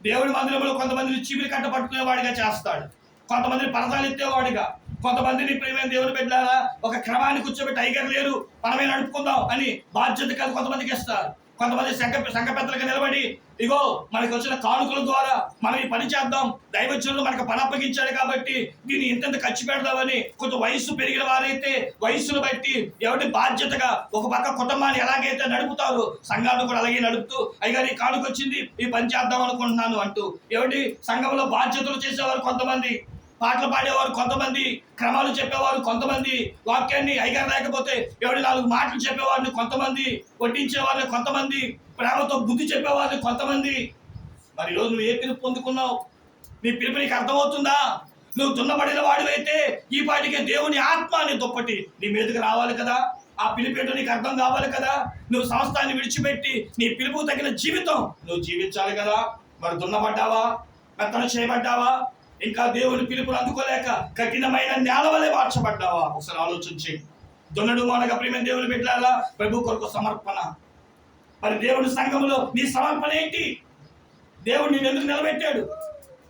దేవుడి మందిరంలో కొంతమందిని చీపిరి కట్ట పట్టుకునేవాడిగా చేస్తాడు, కొంతమందిని పరదాలు ఎత్తేవాడిగా, కొంతమందిని ప్రియమైన దేవుని బిడ్డలారా ఒక క్రమాన్ని కూర్చోబెట్టి టైగర్ లేరు మనమే నడుపుకుందాం అని బాధ్యత కాదు కొంతమందికి ఇస్తారు. కొంతమంది సంఘ పెద్దలుగా నిలబడి ఇగో మనకి వచ్చిన కానుకల ద్వారా మనం ఈ పని చేద్దాం, దైవజనులు మనకు పని అప్పగించాడు కాబట్టి దీన్ని ఇంత ఖర్చు పెడదామని కొంచెం వయసు పెరిగిన వారైతే వయసును బట్టి ఎవరి బాధ్యతగా ఒక పక్క కుటుంబాన్ని ఎలాగైతే నడుపుతారో సంఘాలను కూడా అలాగే నడుపుతూ అయ్యగారు ఈ కానుక వచ్చింది ఈ పని చేద్దాం అనుకుంటున్నాను అంటూ ఎవరి సంఘంలో బాధ్యతలు చేసేవారు కొంతమంది, పాటలు పాడేవారు కొంతమంది, క్రమాలు చెప్పేవారు కొంతమంది, వాక్యాన్ని అయ్యగారు లేకపోతే ఎవరి 4 మాటలు చెప్పేవారిని కొంతమంది, వడ్డించేవారిని కొంతమంది, ప్రేమతో బుద్ధి చెప్పేవారిని కొంతమంది. మరి ఈరోజు నువ్వు ఏ పిలుపు పొందుకున్నావు? నీ పిలుపు నీకు అర్థమవుతుందా? నువ్వు దున్నబడిన వాడివైతే ఈ పాటికే దేవుని ఆత్మ అనే దుప్పటి నీ మీదకి రావాలి కదా. ఆ పిలుపేటో నీకు అర్థం కావాలి కదా. నువ్వు సంస్థాన్ని విడిచిపెట్టి నీ పిలుపుకు తగిన జీవితం నువ్వు జీవించాలి కదా. మరి దున్నబడ్డావా? మెత్తన చేయబడ్డావా? ఇంకా దేవుని పిలుపును అందుకోలేక కఠినమైన నేల వలె మార్చబడ్డావా? ఒకసారి ఆలోచించి. దున్నడు అనగా ప్రియమైన దేవుని బిడ్డలారా ప్రభు కొరకు సమర్పణ. మరి దేవుని సంఘములో నీ సమర్పణ ఏంటి? దేవుడు నిన్ను ఎందుకు నిలబెట్టాడు?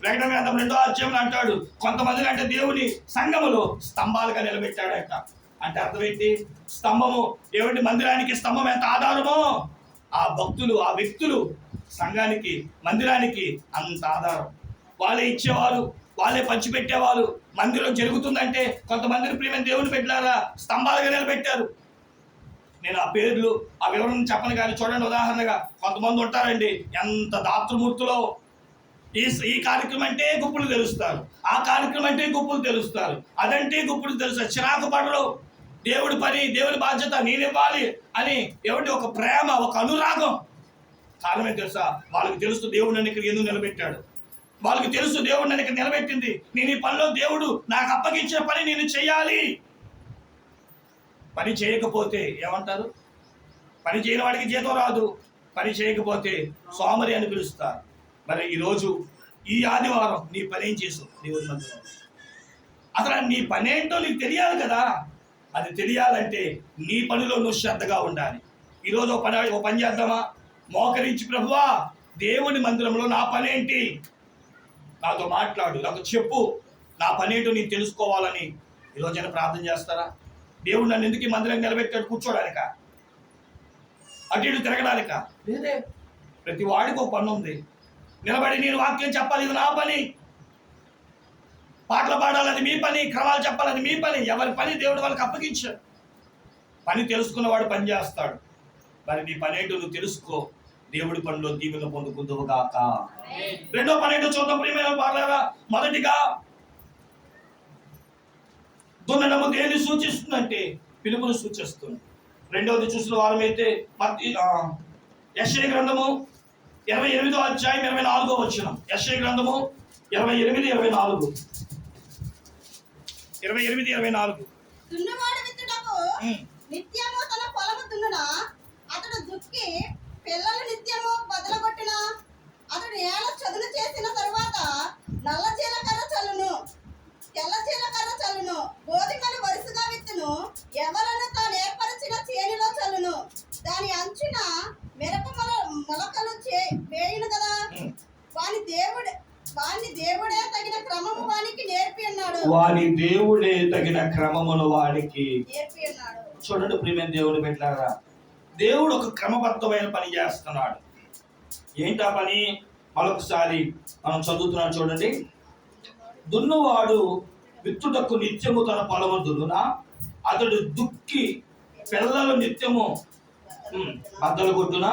ప్రకటన గ్రంథం 2వ అధ్యాయంలో అంటాడు కొంతమందిని అంటే దేవుని సంఘములో స్తంభాలుగా నిలబెట్టాడట. అంటే అర్థం ఏంటి? స్తంభము ఏమిటి? మందిరానికి స్తంభం ఎంత ఆధారమో ఆ భక్తులు, ఆ వ్యక్తులు సంఘానికి, మందిరానికి అంత ఆధారం. వాళ్ళే ఇచ్చేవాళ్ళు, వాళ్ళే పంచిపెట్టేవాళ్ళు. మందిరం జరుగుతుందంటే కొంతమందిని ప్రియమైన దేవుని పెట్టారా స్తంభాలుగా నిలబెట్టారు. నేను ఆ పేర్లు, ఆ వివరణ చెప్పను కానీ చూడండి, ఉదాహరణగా కొంతమంది ఉంటారండి ఎంత దాతృమూర్తులో. ఈ కార్యక్రమం అంటే గుప్పులు తెలుస్తారు, ఆ కార్యక్రమం అంటే గుప్పులు తెలుస్తారు, అదంటే గుప్పులు తెలుస్తారు. చిరాకు పడరు. దేవుడి పని, దేవుడి బాధ్యత నేను ఇవ్వాలి అని ఏమిటి? ఒక ప్రేమ, ఒక అనురాగం. కారణమే తెలుసా? వాళ్ళకి తెలుసు దేవుడు నన్ను ఇక్కడ ఎందుకు నిలబెట్టాడు. వాళ్ళకి తెలుసు దేవుడు నన్ను ఇక్కడ నిలబెట్టింది. నేను ఈ పనిలో దేవుడు నాకు అప్పగించిన పని నేను చేయాలి. పని చేయకపోతే ఏమంటారు? పని చేయని వాడికి జీతం రాదు. పని చేయకపోతే సోమరి అని పిలుస్తారు. మరి ఈరోజు ఈ ఆదివారం నీ పని ఏం చేసావు దేవుని మందిరం? అసలు నీ పని ఏంటో నీకు తెలియాలి కదా. అది తెలియాలంటే నీ పనిలో నువ్వు శ్రద్ధగా ఉండాలి. ఈరోజు ఒక పని చేద్దామా? మోకరించి, ప్రభువా దేవుని మందిరంలో నా పని ఏంటి? నాతో మాట్లాడు, నాకు చెప్పు, నా పని ఏంటో నేను తెలుసుకోవాలని ఈరోజైనా ప్రార్థన చేస్తారా? దేవుడు నన్ను ఎందుకు ఈ మందిరం నిలబెట్టాడు? కూర్చోడానిక? అటు ఇటు తిరగడానిక? లేదే. ప్రతి వాడికి ఒక పని ఉంది. నిలబడి నేను వాక్యం చెప్పాలి, ఇది నా పని. పాటలు పాడాలి, అది మీ పని. క్రమాలు చెప్పాలి, అది మీ పని. ఎవరి పని దేవుడు వాళ్ళకి అప్పగించాడు. పని తెలుసుకున్నవాడు పని చేస్తాడు. మరి నీ పని ఏంటో నువ్వు తెలుసుకో. దేవుడి పనిలో దీవెన పొందుకుందువుగాక. రెండో పని ఏంటో చూద్దాం ప్రియమైన వాళ్ళారా. మొదటిగా దున్నడము దేన్ని సూచిస్తుందంటే పిలుపును సూచిస్తుంది. రెండవది చూసిన వారం అయితే యెషయా గ్రంథము 28వ అధ్యాయం 24వ వచనం. యెషయా గ్రంథము 28:24. దున్నువాడు విత్తుటకు నిత్యము తన పొలము దున్నునా, అతడు దుక్కి పిల్లలు నిత్యము బదలగొట్టినా, అతడు నేల చదును చేసిన తరువాత నల్ల జీలకర్ర చల్లును, తెల్ల జీలకర్ర చల్లును, గోధుమలు వరుసగా విత్తును, ఎవరను తాను ఏర్పరిచిన చేనులో చల్లును, దాని అంచున మిరప మొలకలు వేయును కదా. వాని దేవుడే తగిన క్రమము వానికి నేర్పి ఉన్నాడు. వాని దేవుడే తగిన క్రమమును వాడికి నేర్పి ఉన్నాడు. చూడండి ప్రియమైన దేవుని బిడ్డలారా, దేవుడు ఒక క్రమబద్ధమైన పని చేస్తున్నాడు. ఏంటా పని? మరొకసారి మనం చదువుతున్నాం చూడండి. దున్నువాడు విత్తుటకు నిత్యము తన పొలము దున్నునా, అతడు దుక్కి పిల్లలు నిత్యము బద్దలు కొట్టునా,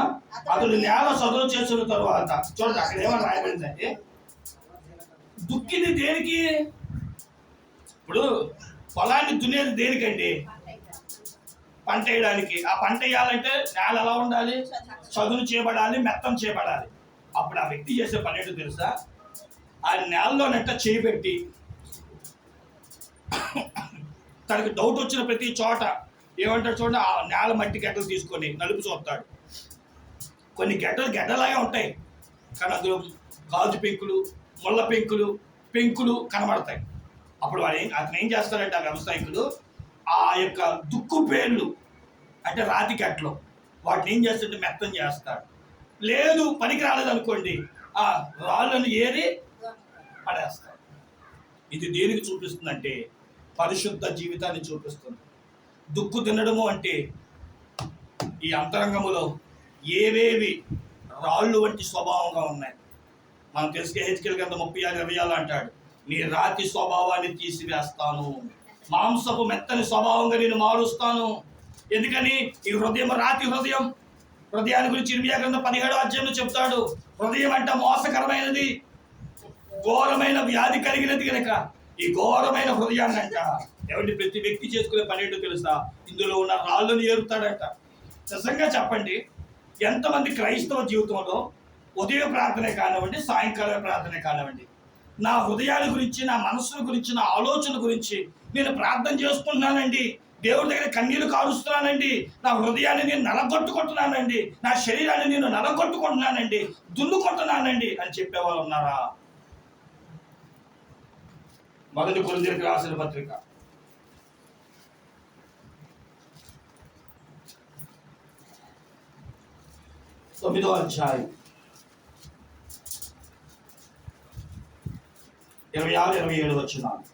అతడు నేల సదును చేసిన తరువాత. చూడండి అక్కడ ఏమని రాయబడిందంటే, దుక్కిది దేనికి? ఇప్పుడు పొలాన్ని దున్నేది దేనికండి? పంట వేయడానికి. ఆ పంట వేయాలంటే నేల ఎలా ఉండాలి? చదును చేయబడాలి, మెత్తం చేయబడాలి. అప్పుడు ఆ వ్యక్తి చేసే పని ఏంటో తెలుసా? ఆ నేలలో నెట్ట చేయబెట్టి తనకి డౌట్ వచ్చిన ప్రతి చోట ఏమంటాడు చూడండి, ఆ నేల మట్టి గడ్డలు తీసుకొని నలుపు చూస్తాడు. కొన్ని గడ్డలాగే ఉంటాయి, కానీ అందులో గాజు పెంకులు, ముళ్ళ పెంకులు కనబడతాయి. అప్పుడు అతను ఏం చేస్తాడంటే ఆ వ్యవసాయకులు ఆ యొక్క దుక్కు పేర్లు అంటే రాతి గడ్డలు వాటిని ఏం చేస్తుంటే మెత్తం చేస్తాడు. లేదు పనికి రాలేదనుకోండి, ఆ రాళ్ళను ఏరి పడేస్తాడు. ఇది దేనికి చూపిస్తుందంటే పరిశుద్ధ జీవితాన్ని చూపిస్తుంది. దుక్కు తినడము అంటే ఈ అంతరంగములో ఏవేవి రాళ్ళు వంటి స్వభావంగా ఉన్నాయి. మనం తెలుసుకే హెచ్కేల్ గ్రంథం 36:26 అంటాడు, నీ రాతి స్వభావాన్ని తీసివేస్తాను, మాంసపు మెత్తని స్వభావంగా నేను మారుస్తాను. ఎందుకని? ఈ హృదయం రాతి హృదయాన్ని గురించి ఇర్మియా గ్రంథం 17వ అధ్యాయంలో చెప్తాడు. హృదయం అంటే మోసకరమైనది, ఘోరమైన వ్యాధి కలిగినది కనుక ఈ ఘోరమైన హృదయాన్ని అంట ఎవరి ప్రతి వ్యక్తి చేసుకునే పని ఏంటో తెలుసా? ఇందులో ఉన్న రాళ్ళను ఏరుతాడంట. నిజంగా చెప్పండి, ఎంతమంది క్రైస్తవ జీవితంలో ఉదయం ప్రార్థనే కానివ్వండి, సాయంకాలం ప్రార్థనే కానివ్వండి, నా హృదయాల గురించి, నా మనసుల గురించి, నా ఆలోచన గురించి నేను ప్రార్థన చేసుకుంటున్నానండి, దేవుడి దగ్గర కన్నీళ్లు కారుస్తున్నానండి, నా హృదయాన్ని నేను నలగొట్టుకుంటున్నానండి, నా శరీరాన్ని నేను నలగొట్టుకుంటున్నానండి, దున్నుకుంటున్నానండి అని చెప్పేవాళ్ళు ఉన్నారా? మొదటి కొరింథీయులకు రాసిన పత్రిక 9వ అధ్యాయం 26-27 వచనాలు.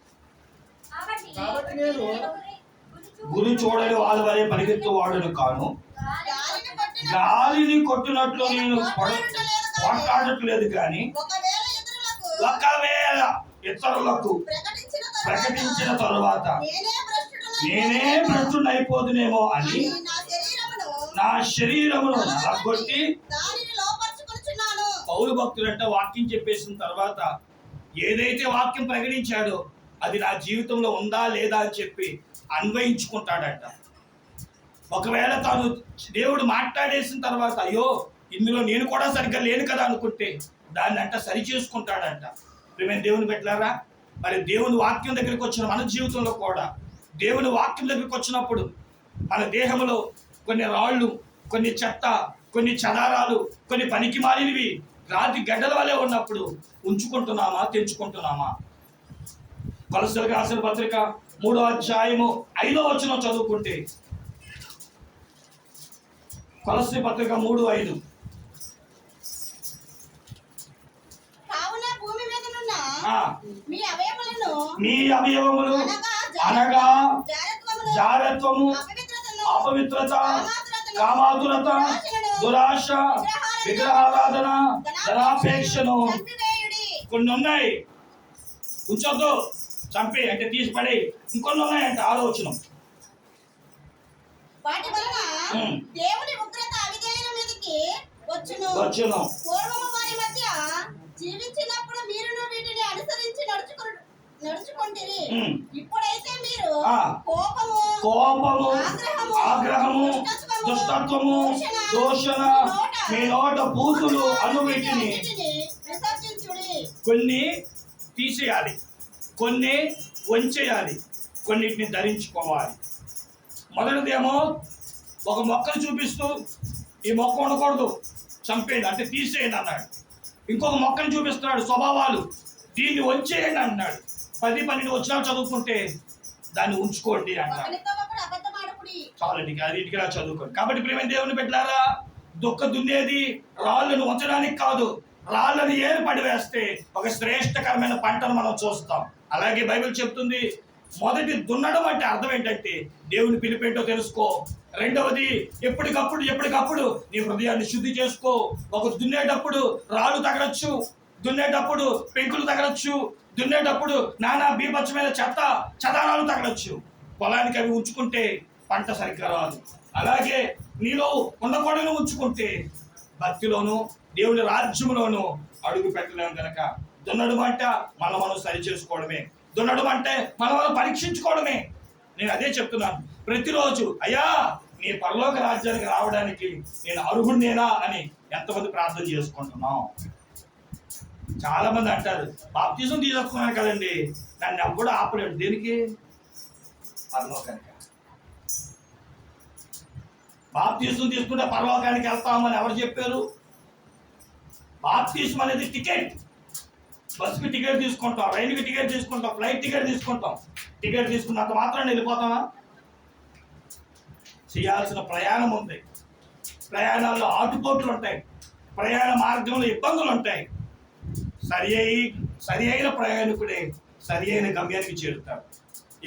కాబట్టి నేను గురి చూడని వాళ్ళ వరే పరిగెత్తు వాడును కాను. గాలిని కొట్టిన గాలిని కొట్టినట్లు నేను కొట్టాడట్లేదు కానీ ఒకవేళ ఇతరులకు ప్రకటించిన తరువాత నేనే నేనే భ్రష్టుడైపోదునేమో అని నా శరీరమును నలగొట్టి దానిని లోపరుచుకొనుచున్నాను. పౌలు భక్తుడంట వాక్యం చెప్పేసిన తర్వాత ఏదైతే వాక్యం ప్రకటించాడో అది నా జీవితంలో ఉందా లేదా అని చెప్పి అన్వయించుకుంటాడట. ఒకవేళ తాను దేవుడు మాట్లాడేసిన తర్వాత అయ్యో ఇందులో నేను కూడా సరిగ్గా లేను కదా అనుకుంటే దాన్ని అంట సరి చేసుకుంటాడంట. ప్రియమైన దేవుని పెట్టారా, మరి దేవుని వాక్యం దగ్గరికి వచ్చిన మన జీవితంలో కూడా దేవుని వాక్యం దగ్గరికి వచ్చినప్పుడు మన దేహంలో కొన్ని రాళ్ళు, కొన్ని చెత్త, కొన్ని చదారాలు, కొన్ని పనికి మాలినవి రాతి గడ్డల వలె ఉన్నప్పుడు ఉంచుకుంటున్నామా, తెంచుకుంటున్నామా? కొలస్సీలకు రాసిన పత్రిక 3వ అధ్యాయము 5వ వచనం చదువుకుంటే, కొలస్సీ పత్రిక 3:5. కావున భూమి మీదనున్న మీ మీ అవయవములు అనగా జారత్వము, అపవిత్రత, కామాతురత, దురాశ, విగ్రహారాధన, ధనాపేక్షను కొన్ని ఉన్నాయి. ఉంచొద్దు, చంపి అంటే తీసి పడి. ఇంకొన్ని ఉన్నాయంట ఆలోచన. వాటి వలన దేవుని ఉగ్రత అవిధేయుల మీదకి వచ్చును. పూర్వము వారి మధ్య జీవించినప్పుడు మీరును వీటిని అనుసరించి నడుచుకుంటిరి. ఇప్పుడైతే మీరు కోపము, ఆగ్రహము, దుష్టత్వము, దూషణ, మీ నోట బూతులు అను వీటిని విసర్జించుడి. కొన్ని తీసేయాలి, కొన్ని వంచేయాలి, కొన్నిటిని ధరించుకోవాలి. మొదటిదేమో ఒక మొక్కను చూపిస్తూ ఈ మొక్క ఉండకూడదు, చంపేయండి అంటే తీసేయండి అన్నాడు. ఇంకొక మొక్కను చూపిస్తున్నాడు, స్వభావాలు, దీన్ని వంచేయండి అన్నాడు. 10-12 వచనాలు చదువుకుంటే దాన్ని ఉంచుకోండి అన్నాడు. చాలండి, అది ఇంటికి చదువుకోండి. కాబట్టి ప్రియమైన దేవుని పెట్టారా, దుఃఖ దున్నేది రాళ్ళను ఉంచడానికి కాదు, రాళ్ళను ఏర్పడి వేస్తే ఒక శ్రేష్టకరమైన పంటను మనం చూస్తాం. అలాగే బైబిల్ చెప్తుంది, మొదటి దున్నడం అంటే అర్థం ఏంటంటే దేవుని పిలిపేంటో తెలుసుకో. రెండవది ఎప్పటికప్పుడు నీ హృదయాన్ని శుద్ధి చేసుకో. ఒక దున్నేటప్పుడు రాళ్ళు తగలచ్చు, దున్నేటప్పుడు పెంకులు తగలచ్చు, దున్నేటప్పుడు నానా బీభత్సమైన చదారాలు తగలచ్చు. పొలానికి అవి ఉంచుకుంటే పంట సరిగ్గా రాదు. అలాగే నీలో ఉండకూడని ఉంచుకుంటే భక్తిలోను దేవుని రాజ్యంలోను అడుగు పెట్టలేము. కనుక దున్నడం అంటే మనం సరి చేసుకోవడమే, దున్నడం అంటే మనం పరీక్షించుకోవడమే. నేను అదే చెప్తున్నాను ప్రతిరోజు, అయ్యా నీ పరలోక రాజ్యానికి రావడానికి నేను అర్హుడినేనా అని ఎంతమంది ప్రార్థన చేసుకుంటున్నాం. చాలా మంది అంటారు, బాప్తిజం తీసుకున్నాను కదండి, నన్ను ఎప్పుడు ఆపలేడు. దేనికి? పరలోకానికి. బాప్తిజం తీసుకుంటే పరలోకానికి వెళ్తామని ఎవరు చెప్పారు? బాప్తిజం అనేది టికెట్. బస్సుకి టికెట్ తీసుకుంటాం, రైలుకి టికెట్ తీసుకుంటాం, ఫ్లైట్ టికెట్ తీసుకుంటాం. టికెట్ తీసుకున్నంత మాత్రాన్ని వెళ్ళిపోతామా? చేయాల్సిన ప్రయాణం ఉంది. ప్రయాణాల్లో ఆటుపోట్లు ఉంటాయి, ప్రయాణ మార్గంలో ఇబ్బందులు ఉంటాయి. సరి అయిన ప్రయాణికుడే సరి అయిన గమ్యానికి చేరుతాడు.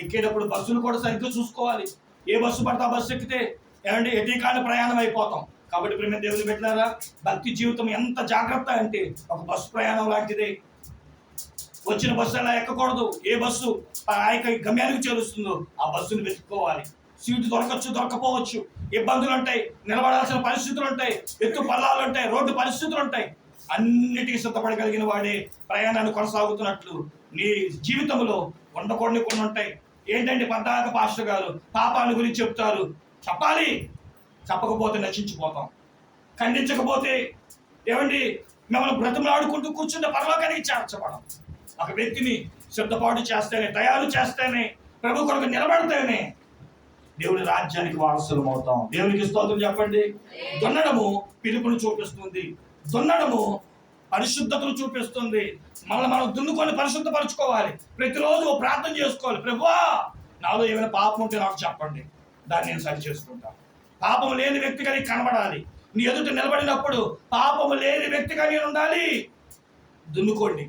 ఎక్కేటప్పుడు బస్సులు కూడా సరిగ్గా చూసుకోవాలి. ఏ బస్సు పడితే ఆ బస్సు ఎక్కితే ఏమంటే ఎటీకాని ప్రయాణం అయిపోతాం. కాబట్టి ప్రేమ దేవుని పెట్టారా, భక్తి జీవితం ఎంత జాగ్రత్త అంటే ఒక బస్సు ప్రయాణం లాంటిదే. వచ్చిన బస్సు అలా ఎక్కకూడదు. ఏ బస్సు ఆ యొక్క గమ్యానికి చేరుస్తుందో ఆ బస్సును వెతుక్కోవాలి. సీటు దొరకచ్చు, దొరకపోవచ్చు, ఇబ్బందులు ఉంటాయి, నిలబడాల్సిన పరిస్థితులు ఉంటాయి, ఎత్తు పల్లాలు ఉంటాయి, రోడ్డు పరిస్థితులు ఉంటాయి. అన్నిటికీ సిద్ధపడగలిగిన వాడే ప్రయాణాన్ని కొనసాగుతున్నట్లు నీ జీవితంలో ఉండకూడని కొన్ని ఉంటాయి. ఏంటంటే పద్దాక పాస్టర్ గారు పాపాన్ని గురించి చెప్తారు. చెప్పాలి, చెప్పకపోతే నశించిపోతాం. ఖండించకపోతే ఏమండి మిమ్మల్ని బ్రతిమలాడుకుంటూ కూర్చుంటే పరలోకానికి చేర్చబడం. ఒక వ్యక్తిని సిద్ధపాటు చేస్తేనే, తయారు చేస్తేనే, ప్రభు కొరకు నిలబడితేనే దేవుని రాజ్యానికి వారసులం అవుతాం. దేవునికి స్తోత్రం చెప్పండి. దున్నడము పిలుపును చూపిస్తుంది, దున్నడము పరిశుద్ధతను చూపిస్తుంది. మనం దున్నుకొని పరిశుద్ధపరచుకోవాలి. ప్రతిరోజు ప్రార్థన చేసుకోవాలి, ప్రభువా నాలో ఏమైనా పాపం ఉంటే నాకు చెప్పండి, దాన్ని నేను సరి చేసుకుంటాను. పాపం లేని వ్యక్తిగా నీకు కనబడాలి. నీ ఎదుట నిలబడినప్పుడు పాపము లేని వ్యక్తిగా నేను ఉండాలి. దున్నుకోండి,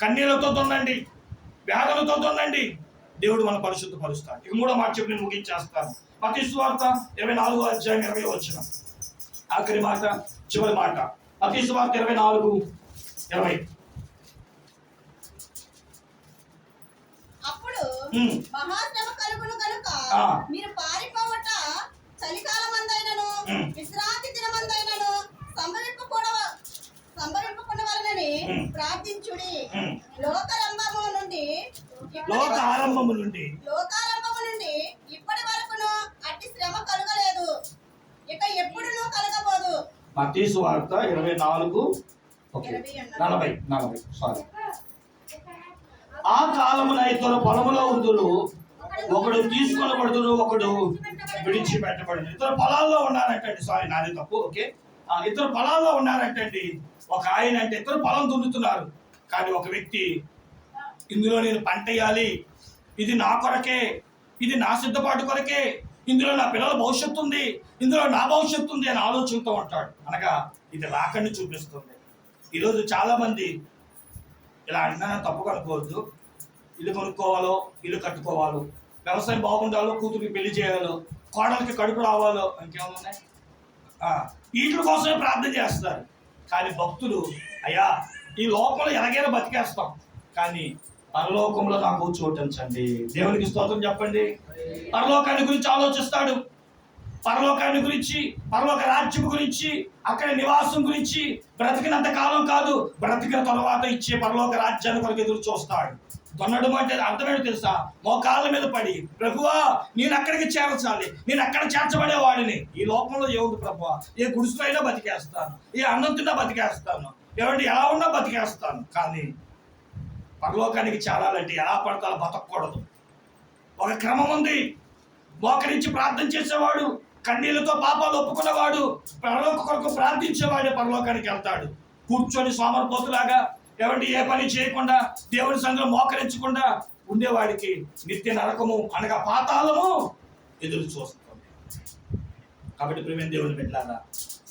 కన్నీళ్లతో దున్నండి, వ్యాధులతో దున్నండి, దేవుడు మన పరిశుద్ధపరుస్తాడు. ఇక మూడో మాట చెప్పి నేను ముగించేస్తాను. మత్తయి సువార్త 24వ అధ్యాయం 20వ వచనం, ఆఖరి మాట, చివరి మాట. మత్తయి సువార్త 24:20. అప్పుడు మహాశ్రమ కలుగును కనుక మీరు పారిపోవట చలికాలమందైనను విశ్రాంతి దినమందైనను సంభవింపకుండవలెనని ప్రార్థించుడి. లోకారంభము నుండి ఇప్పటి వరకును అట్టి శ్రమ కలగలేదు, ఇక ఎప్పుడునూ కలగబోదు. మత్తయి సువార్త 24:40 సారీ. ఆ కాలమున ఇద్దరు పొలములో ఉందురు, ఒకడు తీసుకొనబడుదురు, ఒకడు విడిచిపెట్టబడును. ఇద్దరు పొలాల్లో ఉన్నారంటండి. సారీ, నాది తప్పు. ఓకే, ఇద్దరు పొలాల్లో ఉన్నారంటండి. ఒక ఆయన అంటే ఇద్దరు పొలం దున్నుతున్నారు. కానీ ఒక వ్యక్తి, ఇందులో నేను పంట వేయాలి, ఇది నా కొరకే, ఇది నా సిద్ధపాటు కొరకే, ఇందులో నా పిల్లల భవిష్యత్తు ఉంది, ఇందులో నా భవిష్యత్తు ఉంది అని ఆలోచనతో ఉంటాడు. అనగా ఇది రాకని చూపిస్తుంది. ఈరోజు చాలా మంది ఇలా అంటున్నా తప్పు కనుక్కోవద్దు. ఇల్లు కొనుక్కోవాలో, ఇల్లు కట్టుకోవాలో, వ్యవసాయం బాగుండాలో, కూతురికి పెళ్లి చేయాలో, కోడలికి కడుపు రావాలో, ఇంకేమున్నాయి, వీటి కోసమే ప్రార్థన చేస్తారు. కానీ భక్తులు, అయ్యా ఈ లోకంలో ఎలాగైనా బతికేస్తాం, కానీ పరలోకంలో నాకు చోటించండి. దేవునికి స్తోత్రం చెప్పండి. పరలోకాన్ని గురించి ఆలోచిస్తాడు. పరలోకాన్ని గురించి, పరలోక రాజ్యం గురించి, అక్కడ నివాసం గురించి, బ్రతికినంత కాలం కాదు, బ్రతికిన తర్వాత ఇచ్చే పరలోక రాజ్యాన్ని కొరకు ఎదురు చూస్తాడు. దున్నడం అంటే అర్థమేంటో తెలుసా? మోకాళ్ళ మీద పడి, ప్రభువా నేను అక్కడికి చేర్చాలి, నేను అక్కడ చేర్చబడేవాడిని. ఈ లోకంలో ఏముంది ప్రభువా, ఏ గుడిసెలో అయినా బతికేస్తాను, ఏ అన్నం తిన్నా బతికేస్తాను, ఏమంటే ఎలా ఉన్నా బతికేస్తాను. కానీ పరలోకానికి చేరాలంటే ఎలా పడితే అలా బతకూడదు. ఒక క్రమం ఉంది. మోకరించి ప్రార్థన చేసేవాడు, కన్నీళ్లతో పాపాలు ఒప్పుకున్నవాడు, పరలోక కొరకు ప్రార్థించేవాడే పరలోకానికి వెళ్తాడు. కూర్చొని సోమరిపోతులాగా ఏమంటే ఏ పని చేయకుండా, దేవుని సంఘంలో మోకరించకుండా ఉండేవాడికి నిత్య నరకము అనగా పాతాళము ఎదురు చూస్తుంది. కాబట్టి ప్రియమైన దేవుని బిడ్డలారా,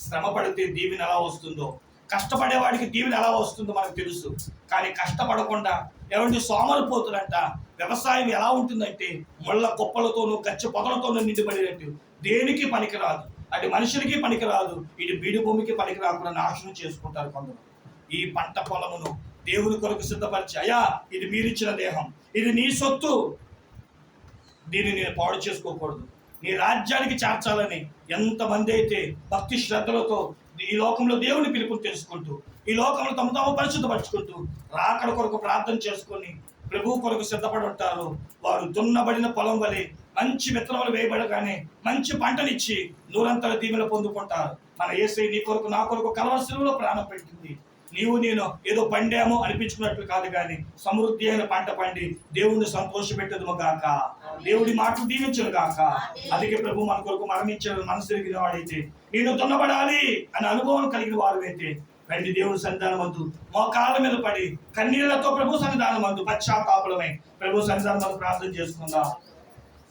శ్రమ పడితే దీవెన ఎలా వస్తుందో, కష్టపడేవాడికి దీవెన ఎలా వస్తుందో మనకు తెలుసు. కానీ కష్టపడకుండా ఏమంటే సోమరిపోతులంట. వ్యవసాయం ఎలా ఉంటుందంటే ముళ్ళ కుప్పలతోనూ గచ్చ పొదలతోనూ నిండిపడినట్టు, దేనికి పనికిరాదు. అటు మనుషులకి పనికిరాదు, ఇటు బీడు భూమికి పనికి రాకుండా నాశనం చేసుకుంటారు కొందరు. ఈ పంట పొలమును దేవుని కొరకు సిద్ధపరిచి, అయ్యా ఇది మీరిచ్చిన దేహం, ఇది నీ సొత్తు, దీన్ని నేను పాడు చేసుకోకూడదు, నీ రాజ్యానికి చేర్చాలని ఎంతమంది అయితే భక్తి శ్రద్ధలతో ఈ లోకంలో దేవుని పిలుపుని తెలుసుకుంటూ, ఈ లోకంలో తమ తాము పరిశుద్ధపరచుకుంటూ రాకడ కొరకు ప్రార్థన చేసుకొని ప్రభు కొరకు సిద్ధపడి ఉంటారు, వారు దున్నబడిన పొలం వలె మంచి విత్తనములు వేయబడగానే మంచి పంటనిచ్చి నూరంతల దీవెన పొందుకుంటారు. మన యేసయ్య నీ కొరకు నా కొరకు కలవరి శిలువలో ప్రాణం పెట్టింది. నీవు నేను ఏదో పండామో అనిపించుకున్నట్లు కాదు, కానీ సమృద్ధి అయిన పంట పండి దేవుడిని సంతోషపెట్టదుము గాక, దేవుడి మాటలు దీవించను గాక. అందుకే ప్రభు మన కొరకు మరణించాడు. మనసు తిరిగిన వాడైతే, నేను దున్నబడాలి అనే అనుభవం కలిగిన వారు అయితే రండి దేవుడి సన్నిధానమందు మోకాళ్ళ మీద పడి కన్నీళ్లతో ప్రభు సన్నిధానమందు పశ్చాత్తాపలమై ప్రభు సన్నిధానమందు ప్రార్థన చేసుకుందాం.